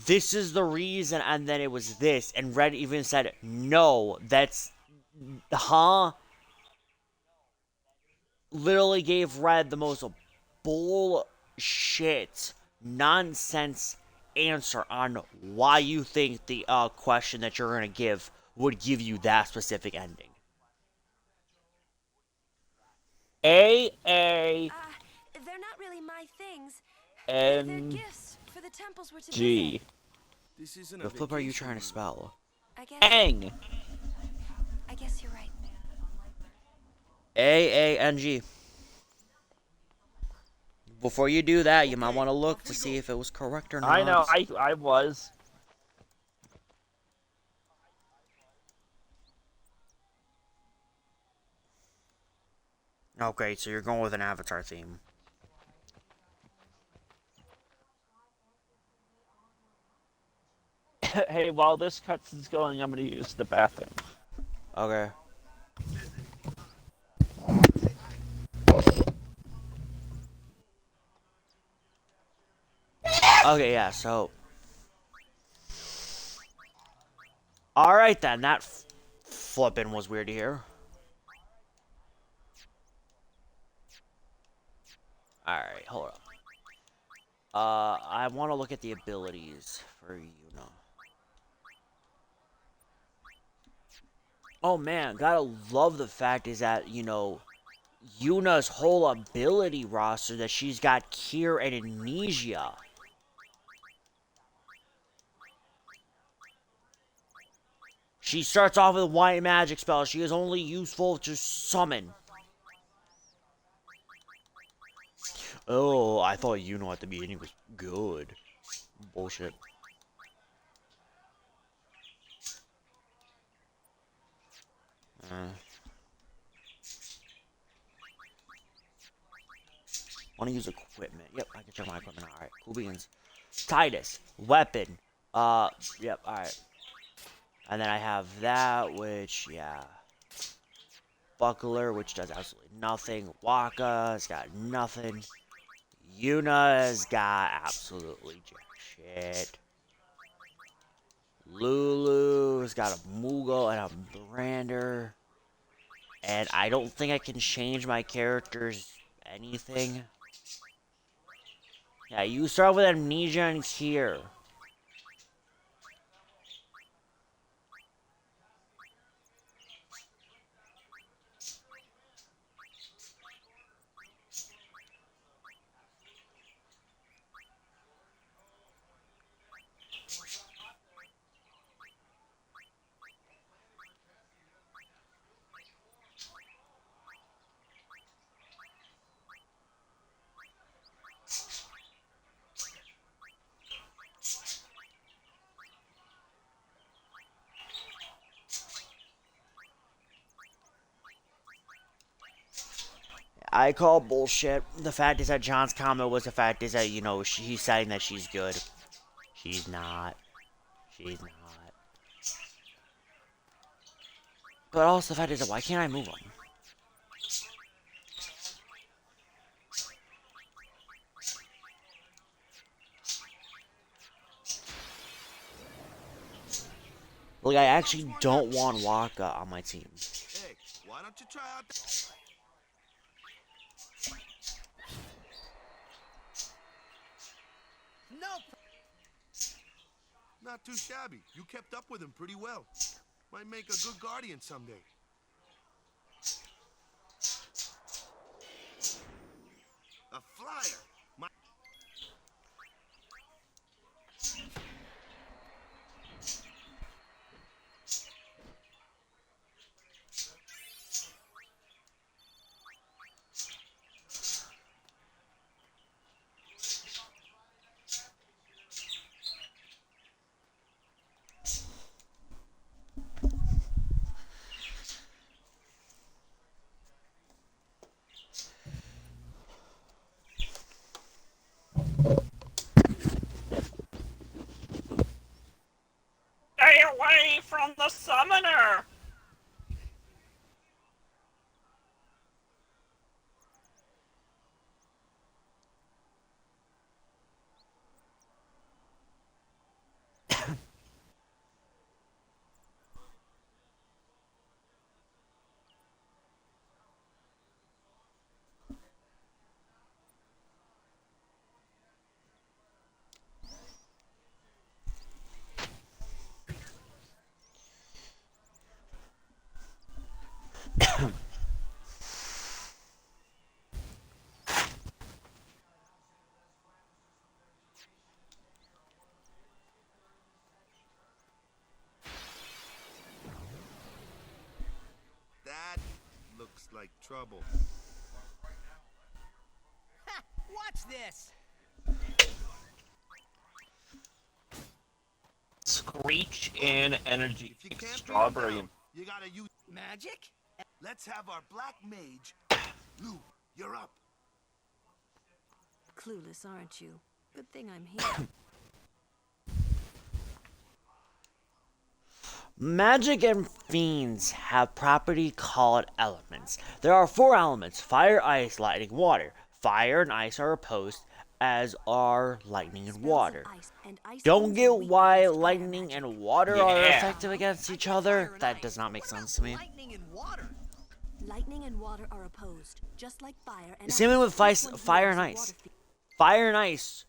this is the reason, and then it was this. And Red even said, no, that's Huh? Literally gave Red the most bullshit, nonsense answer on why you think the question that you're gonna give would give you that specific ending. A They're not really my things. They're N gifts for the temples we're to G. visit. This isn't The a flip are you vacation, trying to Lulu. spell? Ang. I guess you're right. AANG. Before you do that, you might Okay, want to look off to we see go. if it was correct or not. I know. I was. Okay, so you're going with an Avatar theme. Hey, while this cutscene's going, I'm gonna use the bathroom. Okay. Okay, yeah, so. Alright then, that flipping was weird to hear. Alright, hold up. I want to look at the abilities for Yuna. Oh man, gotta love the fact is that, you know, Yuna's whole ability roster that she's got Cure and Amnesia. She starts off with a white magic spell. She is only useful to summon. Oh, I thought Yuna at the beginning was good. Bullshit. Want to use equipment. Yep, I can check my equipment. Alright, cool beans. Titus, weapon. Yep, alright. And then I have that, which, yeah. Buckler, which does absolutely nothing. Waka's got nothing. Yuna's got absolutely jack shit. Lulu's got a Moogle and a Brander. And I don't think I can change my character's anything. Yeah, you start with Amnesia and Cure. I call bullshit. The fact is that John's comment was the fact is that, you know, he's saying that she's good. She's not. She's not. But also the fact is that why can't I move on? Like, I actually don't want Waka on my team. Hey, why don't you try out that? No. Not too shabby. You kept up with him pretty well. Might make a good guardian someday. A flyer. Stay away from the summoner! like trouble. Ha! Watch this! Screech and energy. If you can't beat 'em Strawberry down, and you gotta use Magic? Let's have our black mage. Lou, you're up. Clueless, aren't you? Good thing I'm here. Magic and fiends have property called elements. There are 4 elements: fire, ice, lightning, water. Fire and ice are opposed, as are lightning and water. Don't get why lightning and water are effective against each other? That does not make sense to me. Lightning and water. Lightning and water are opposed, just like fire and Same thing with ice. Which one fire here and is a ice. water fiend? Fire and ice.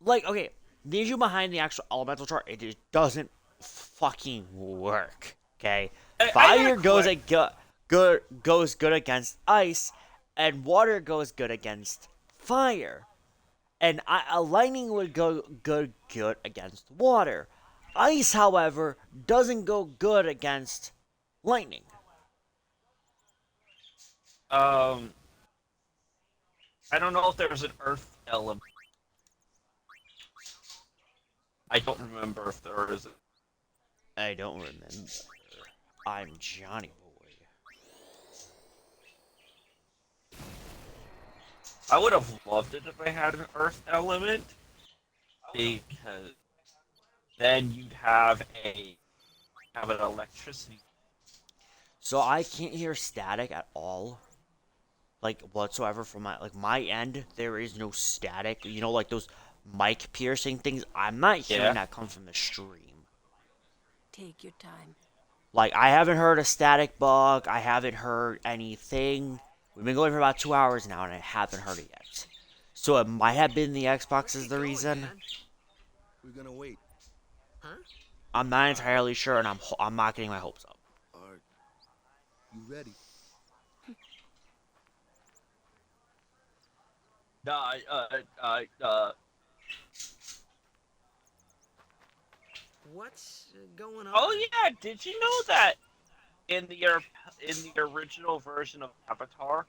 Like, okay, the issue behind the actual elemental chart, it just doesn't fucking work. Okay, fire goes good against ice, and water goes good against fire, and lightning would go good against water. Ice, however, doesn't go good against lightning. I don't know if there's an earth element. I don't remember if there is. I don't remember. I'm Johnny Boy. I would have loved it if I had an earth element, because then you'd have an electricity. So I can't hear static at all, like whatsoever from my end. There is no static. You know, like those mic piercing things. I'm not hearing that come from the stream. Take your time. Like, I haven't heard a static bug. I haven't heard anything. We've been going for about 2 hours now, and I haven't heard it yet. So it might have been the Xbox is the reason. We're gonna wait. Huh? I'm not entirely sure, and I'm not getting my hopes up. Art, you ready? What's going on? Oh yeah, did you know that in the original version of Avatar,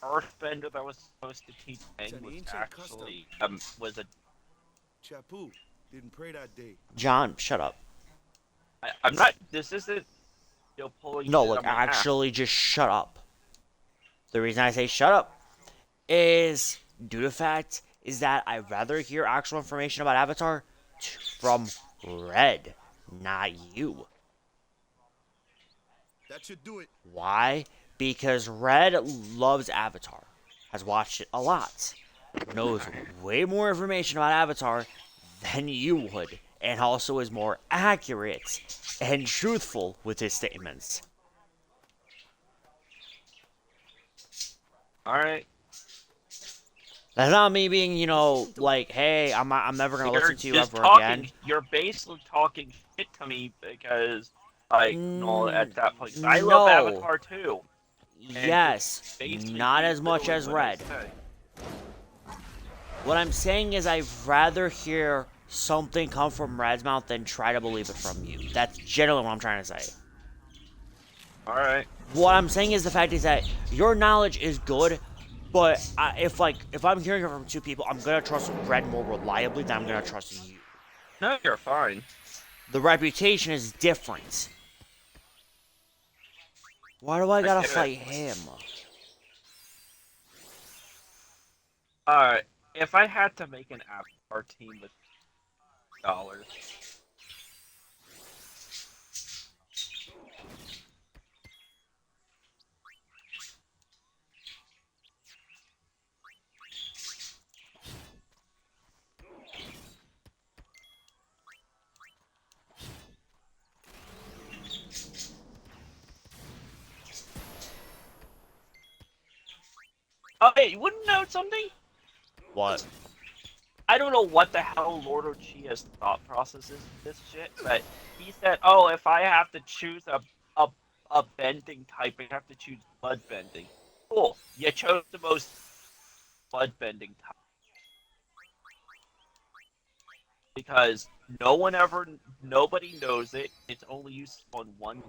Earthbender that was supposed to teach It's Aang an was ancient actually was a. Chapu didn't pray that day. John, shut up. I'm not. This isn't. Pulling. No, shit like, out my ass. actually, just shut up. The reason I say shut up is due to the fact is that I'd rather hear actual information about Avatar from Red, not you. That should do it. Why? Because Red loves Avatar, has watched it a lot, knows way more information about Avatar than you would, and also is more accurate and truthful with his statements. Alright. That's not me being, you know, like, hey, I'm never gonna listen to you ever again. You're basically talking shit to me because, like, no, at that point, I no. love Avatar too. Yes, not as much as Red. What I'm saying is I'd rather hear something come from Red's mouth than try to believe it from you. That's generally what I'm trying to say. Alright. What I'm saying is the fact is that your knowledge is good, but if I'm hearing it from 2 people, I'm gonna trust Red more reliably than I'm gonna trust you. No, you're fine. The reputation is different. Why do I gotta fight him? Alright, if I had to make an Avatar team with dollars. Oh, hey, you wouldn't know something? What? I don't know what the hell Lord Ochia's thought process is with this shit, but he said, oh, if I have to choose a bending type, I have to choose blood bending. Cool, you chose the most blood bending type. Because nobody knows it, it's only used on one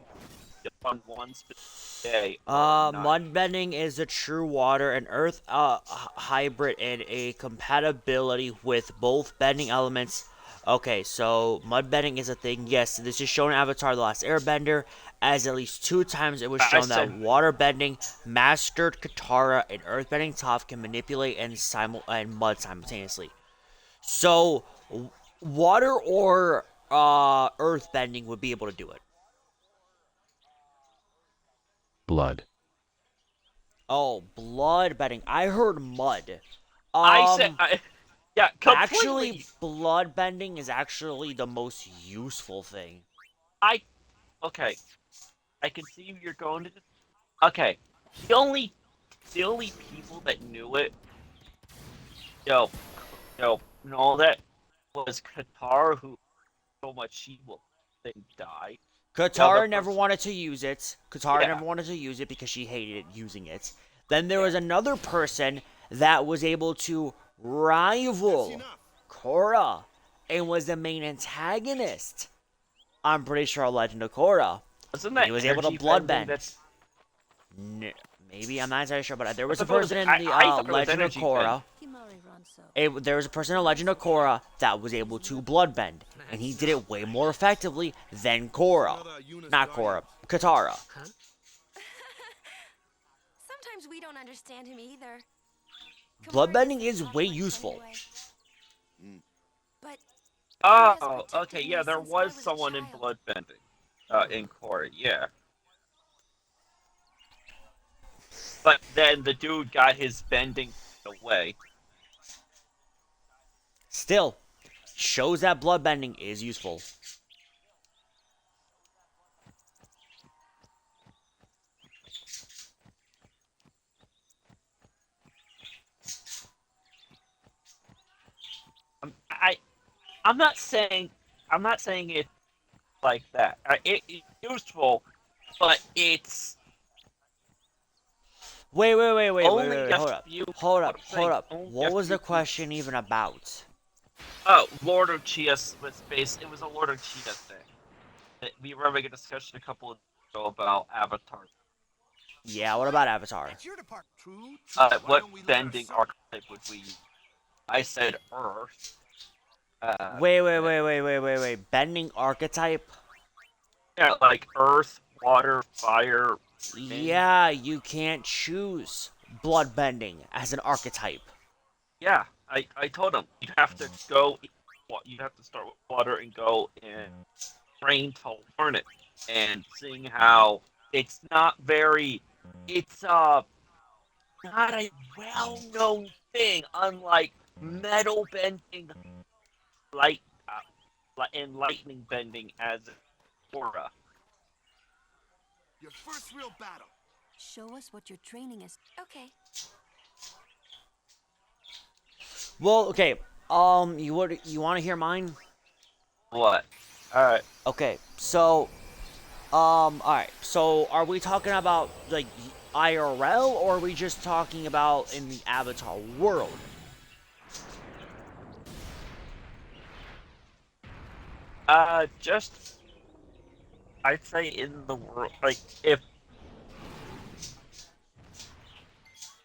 on one specific day. Mud bending is a true water and earth hybrid and a compatibility with both bending elements. Okay, so mud bending is a thing. Yes, this is shown in Avatar: The Last Airbender, as at least 2 times it was shown that water bending, mastered Katara, and earth bending Toph can manipulate and mud simultaneously. So, water or earth bending would be able to do it. Blood. Oh, blood bending. I heard mud. Yeah, completely. Actually, blood bending is actually the most useful thing. Okay. I can see you're going to. Okay, the only people that knew it, know that was Qatar, who so much she will die. Katara never wanted to use it. Katara never wanted to use it because she hated using it. Then there was another person that was able to rival Korra and was the main antagonist. I'm pretty sure Legend of Korra. Wasn't that he was able to blood bend. Maybe, I'm not entirely sure, but there was a person in the Legend of Korra. There was a person in Legend of Korra that was able to blood bend, and he did it way more effectively than Korra. Not Korra, Katara. Sometimes we don't understand him either. Bloodbending is way useful. But oh, okay, yeah, there was someone in bloodbending, in Korra, yeah. But then the dude got his bending away. Still, shows that bloodbending is useful. I'm not saying it like that. It's useful, but it's Wait, hold up. What was the question even about? Oh, Lord of Chia was based. It was a Lord of Chia thing. We were having a discussion a couple of days ago about Avatar. Yeah, what about Avatar? What bending archetype would we use? I said Earth. Wait. Bending archetype? Yeah, like Earth, Water, Fire. Yeah, you can't choose blood bending as an archetype. Yeah, I told him you'd have to start with water and go and train to learn it, and seeing how it's not not a well-known thing, unlike metal bending, and lightning bending as Korra. Your first real battle. Show us what your training is. Okay. Well, okay. You want to hear mine? What? All right. Okay. So, all right. So, are we talking about like IRL, or are we just talking about in the Avatar world? Just I'd say in the world, like if.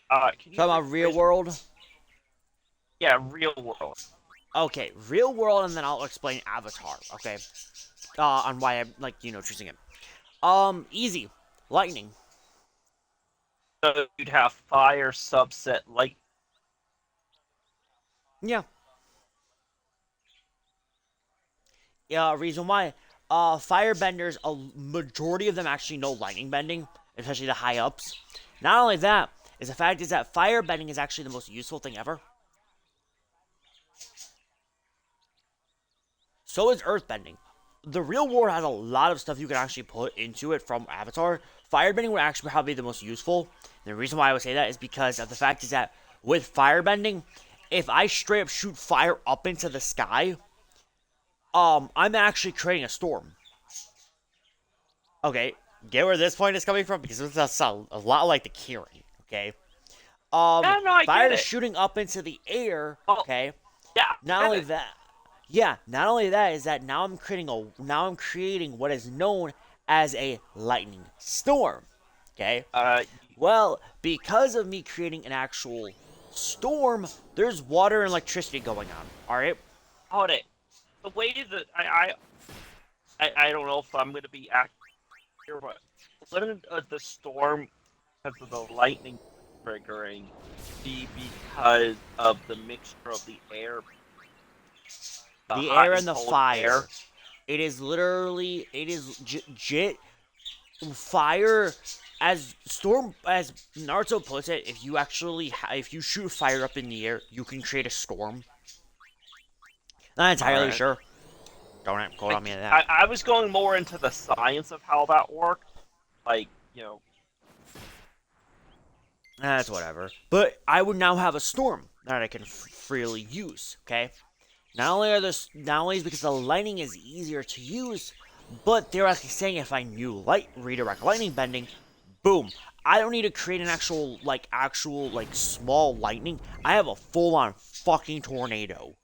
Can you Talking about real world? Yeah, real world. Okay, real world, and then I'll explain Avatar, okay? On why I'm, choosing it. Easy. Lightning. So you'd have fire subset light. Yeah. Yeah, reason why. Firebenders, a majority of them actually know lightning bending, especially the high-ups. Not only that, the fact is that firebending is actually the most useful thing ever. So is earthbending. The real world has a lot of stuff you can actually put into it from Avatar. Firebending would actually probably be the most useful. And the reason why I would say that is because of the fact is that with firebending, if I straight up shoot fire up into the sky, I'm actually creating a storm. Okay, get where this point is coming from? Because it's a lot like the Kirin, okay? Fire is shooting up into the air, okay? Yeah. Not only that is that now I'm creating what is known as a lightning storm. Okay? Uh, Well, because of me creating an actual storm, there's water and electricity going on. Alright? hold it. The way that I don't know if I'm gonna be accurate here, but wouldn't the storm because of the lightning triggering be because of the mixture of the air, The hot air and and the cold fire. air? It is literally, fire, as Naruto puts it, if you actually, if you shoot fire up in the air, you can create a storm. Not entirely Alright. sure. Don't quote on me on that. I was going more into the science of how that worked. Like, you know. That's whatever. But I would now have a storm that I can freely use, okay? Not only is it because the lightning is easier to use, but they're actually saying if I knew redirect lightning bending, boom. I don't need to create an actual small lightning. I have a full-on fucking tornado.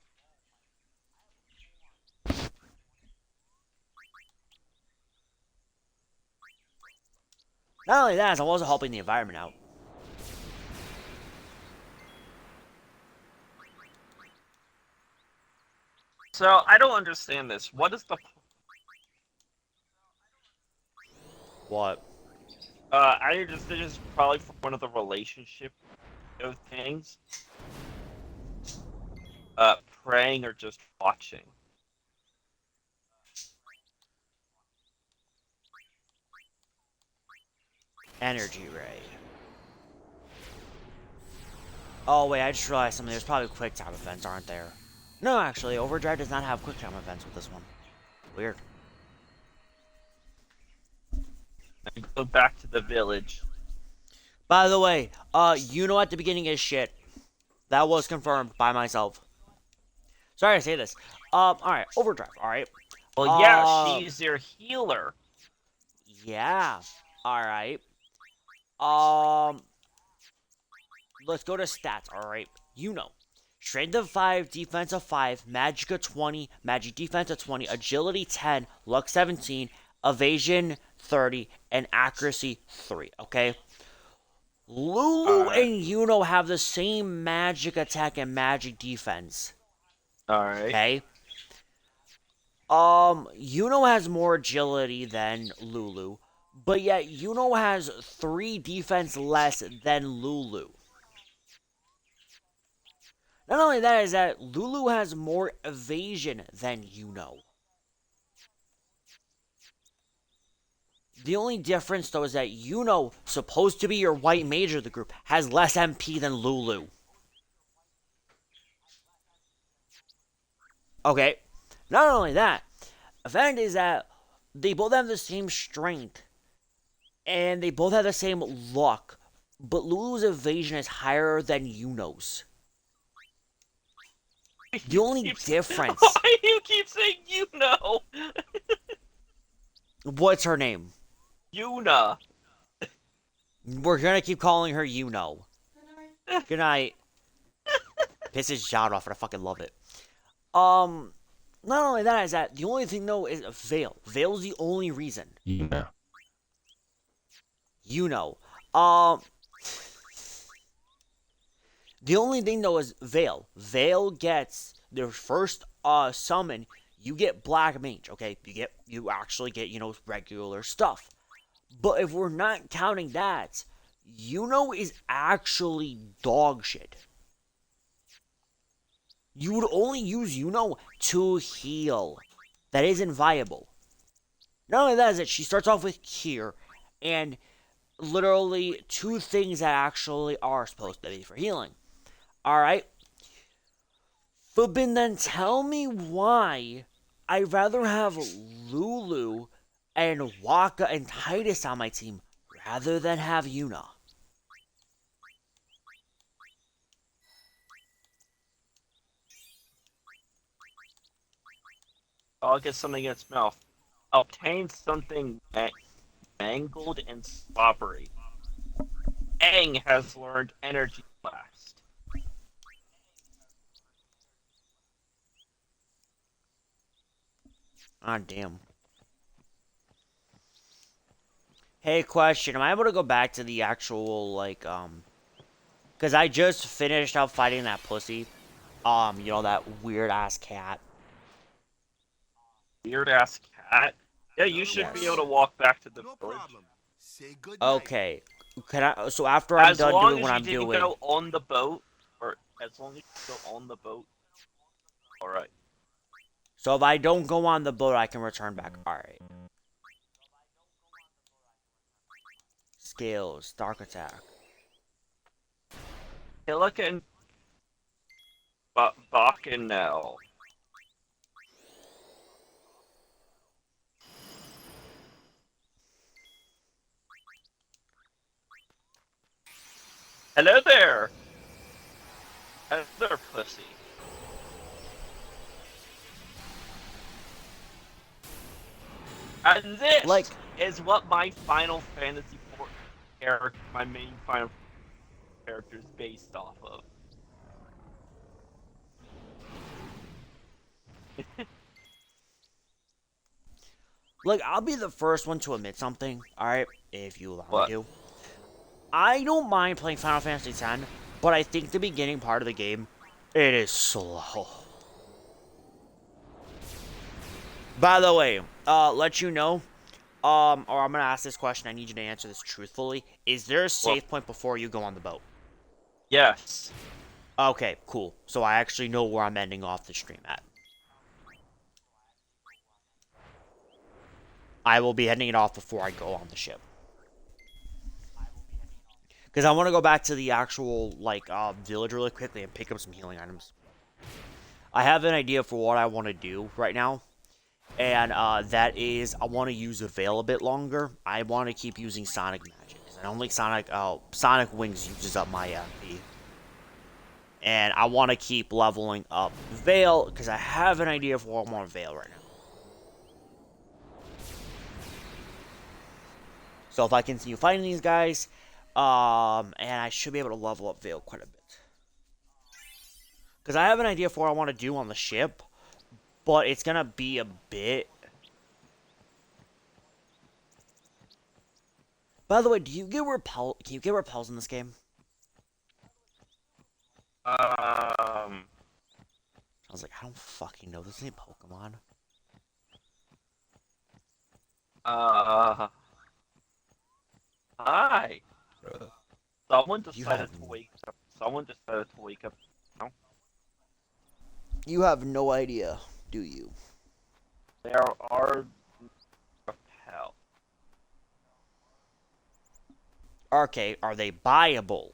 Not only that, I'm also helping the environment out. So I don't understand this. What is the? What? I just this is probably for one of the relationship things. Praying or just watching. Energy ray. Oh wait, I just realized something. There's probably quick time events, aren't there? No, actually, Overdrive does not have quick time events with this one. Weird. I go back to the village. By the way, at the beginning is shit. That was confirmed by myself. Sorry to say this. Alright, Overdrive, alright. Well, yeah, she's your healer. Yeah. Alright. Let's go to stats, alright. Strength of 5, defense of 5, magic of 20, magic defense of 20, agility 10, luck 17, evasion 30, and accuracy 3, okay? Lulu and Yuno have the same magic attack and magic defense. Alright. Okay? Yuno has more agility than Lulu, but yet Yuno has 3 defense less than Lulu. Not only that is that Lulu has more evasion than Yuno. The only difference, though, is that Yuno, supposed to be your white mage of the group, has less MP than Lulu. Okay, not only that, the fact is that they both have the same strength, and they both have the same luck, but Lulu's evasion is higher than Yuno's. The only difference... Why do you keep saying Yuno? What's her name? Yuna. We're gonna keep calling her Yuno. Good night. Pisses John off, and I fucking love it. Not only that is that the only thing though is Veil. Veil's the only reason. Yeah. The only thing though is Veil. Veil gets their first summon. You get Black Mage, okay? You actually get regular stuff. But if we're not counting that, Yuno is actually dog shit. You would only use Yuno to heal. That isn't viable. Not only that is that she starts off with Cure, and literally 2 things that actually are supposed to be for healing. Alright? Fubin, then tell me why I'd rather have Lulu and Waka and Titus on my team rather than have Yuna. I'll get something in its mouth. Obtain something mangled and slobbery. Aang has learned Energy Blast. Ah, damn. Hey, question. Am I able to go back to the actual, like, because I just finished up fighting that pussy. You know, that weird-ass cat. Weird ass cat. Yeah, you should be able to walk back to the village. Say good Okay. Can I, so after I'm As done long doing as what you I'm didn't doing... go on the boat, or as long as you go on the boat. Alright. So if I don't go on the boat, I can return back. Alright. Skills. Dark attack. Pelican. Bacchanal. Hello there! Hello there, pussy. And this is what my Final Fantasy IV character, my main Final character is based off of. Look, I'll be the first one to admit something, alright? If you allow What? me to. I don't mind playing Final Fantasy X, but I think the beginning part of the game, it is slow. By the way, let you know, or I'm gonna ask this question, I need you to answer this truthfully. Is there a save point before you go on the boat? Yes. Okay, cool. So I actually know where I'm ending off the stream at. I will be heading it off before I go on the ship. Because I want to go back to the actual, like, village really quickly and pick up some healing items. I have an idea for what I want to do right now. And, that is, I want to use the Veil a bit longer. I want to keep using Sonic Magic. Because I don't think Sonic Wings uses up my MP. And I want to keep leveling up Veil, because I have an idea for what I want to Veil right now. So if I continue fighting these guys, and I should be able to level up Veil quite a bit. Because I have an idea for what I want to do on the ship, but it's going to be a bit... By the way, do you get repel? Can you get repels in this game? I was like, I don't fucking know. This ain't Pokemon. Hi. Someone decided to wake up. Someone decided to wake up. No. You have no idea, do you? There are repel. Okay, are they buyable?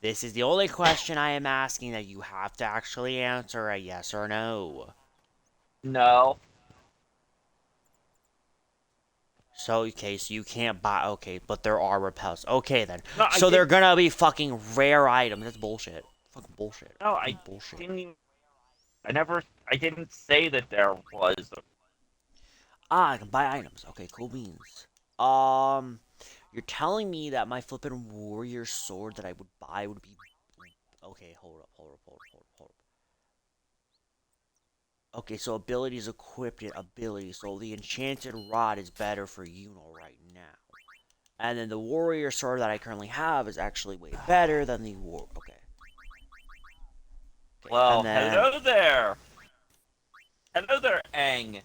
This is the only question I am asking that you have to actually answer a yes or no. No. So, okay, so you can't buy, okay, but there are repels. Okay, then. No, so they're gonna be fucking rare items. That's bullshit. Fucking bullshit. No, I bullshit. didn't even... I didn't say that there was... I can buy items. Okay, cool beans. You're telling me that my flippin' warrior sword that I would buy would be... Okay, hold up. Okay, so abilities equipped in ability. So the enchanted rod is better for Yuno right now. And then the warrior sword that I currently have is actually way better than the okay. Well, then... hello there! Hello there, Aang.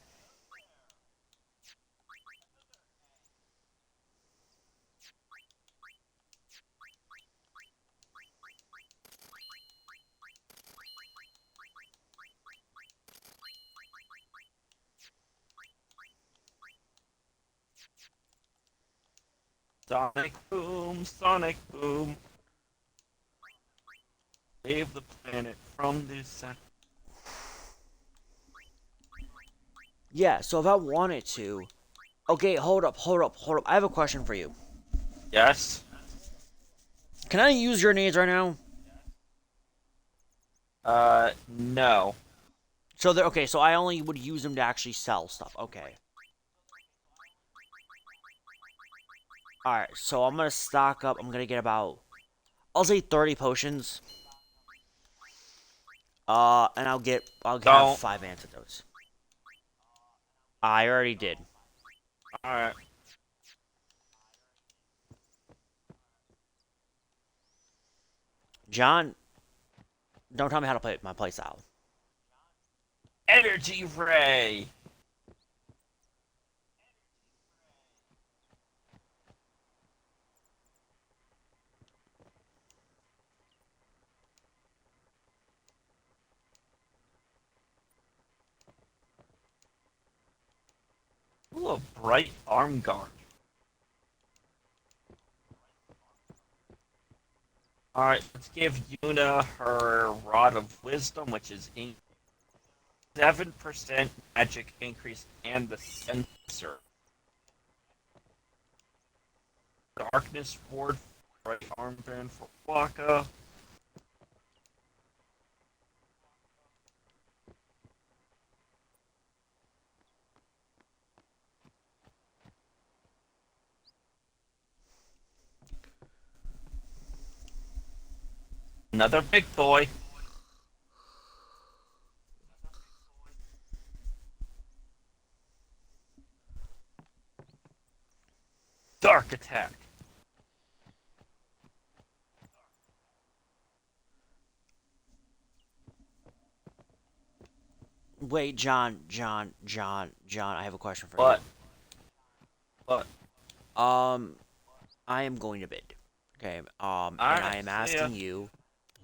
Sonic boom, Sonic boom. Save the planet from this. Yeah, so if I wanted to... Okay, hold up. I have a question for you. Yes? Can I use your nades right now? No. So okay, so I only would use them to actually sell stuff. Okay. Alright, so I'm gonna stock up. I'm gonna get about... I'll say 30 potions. And I'll have 5 antidotes. I already did. Alright. John, don't tell me how to play my playstyle. Energy ray! Ooh, a bright arm guard. Alright, let's give Yuna her Rod of Wisdom, which is 7% magic increase and the sensor. Darkness Ward, bright armband for Waka. Another big boy. Dark attack. Wait, John, I have a question for What? you. What? I am going to bed. Okay, and Alright, I am see ya. asking you,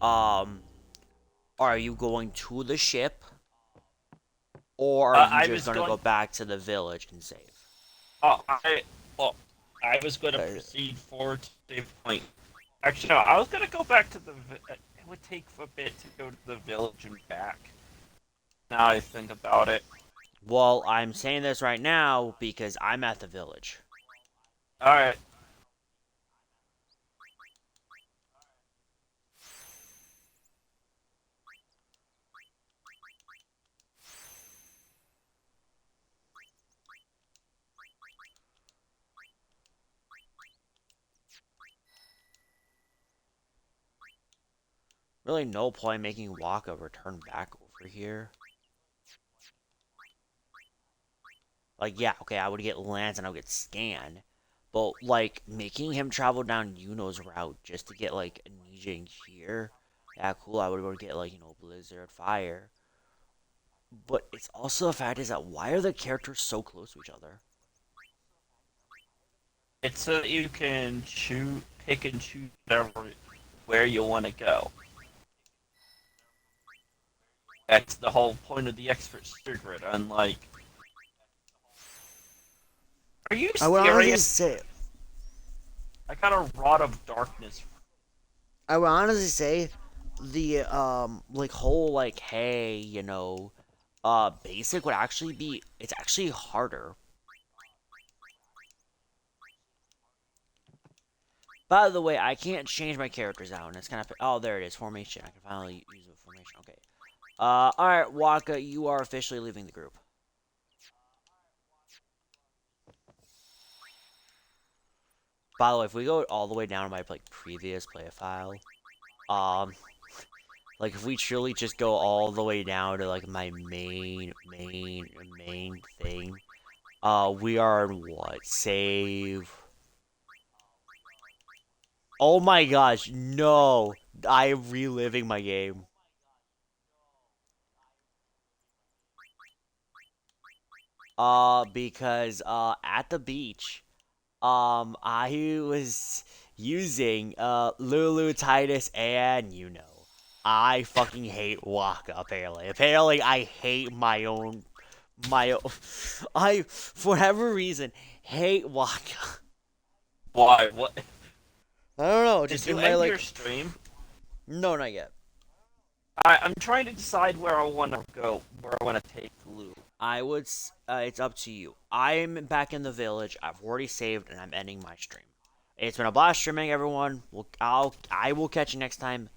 are you going to the ship? Or are I you was just gonna going- go back to the village and save? Oh, I was going to proceed forward to save point. Actually, no, I was going to go back to the. It would take a bit to go to the village and back. Now I think about it. Well, I'm saying this right now because I'm at the village. Alright. Really no point making Waka return back over here. Like, yeah, okay, I would get Lance and I would get Scan. But, like, making him travel down Yuno's route just to get, like, Ninja in here. Yeah, cool, I would be able to get, like, you know, Blizzard, Fire. But it's also the fact is that why are the characters so close to each other? It's so that you can pick and choose where you want to go. That's the whole point of the expert secret, unlike... Are you I would honestly serious? say, I got a Rod of Darkness. I would honestly say the like whole like hey, you know, basic would actually be it's actually harder. By the way, I can't change my characters out, and it's kind of oh there it is formation. I can finally use the formation. Okay. All right, Waka, you are officially leaving the group. By the way, if we go all the way down to my like previous play file, like if we truly just go all the way down to like my main thing, we are in what? Save. Oh my gosh, no! I am reliving my game. Because at the beach, I was using Lulu, Titus, and you know, I fucking hate Waka. Apparently, I hate I for whatever reason hate Waka. Why? What? I don't know. Did Just you in my end like. your stream? No, not yet. I'm trying to decide where I want to go, where I want to take Lou. I would. It's up to you. I'm back in the village. I've already saved, and I'm ending my stream. It's been a blast streaming, everyone. I will catch you next time.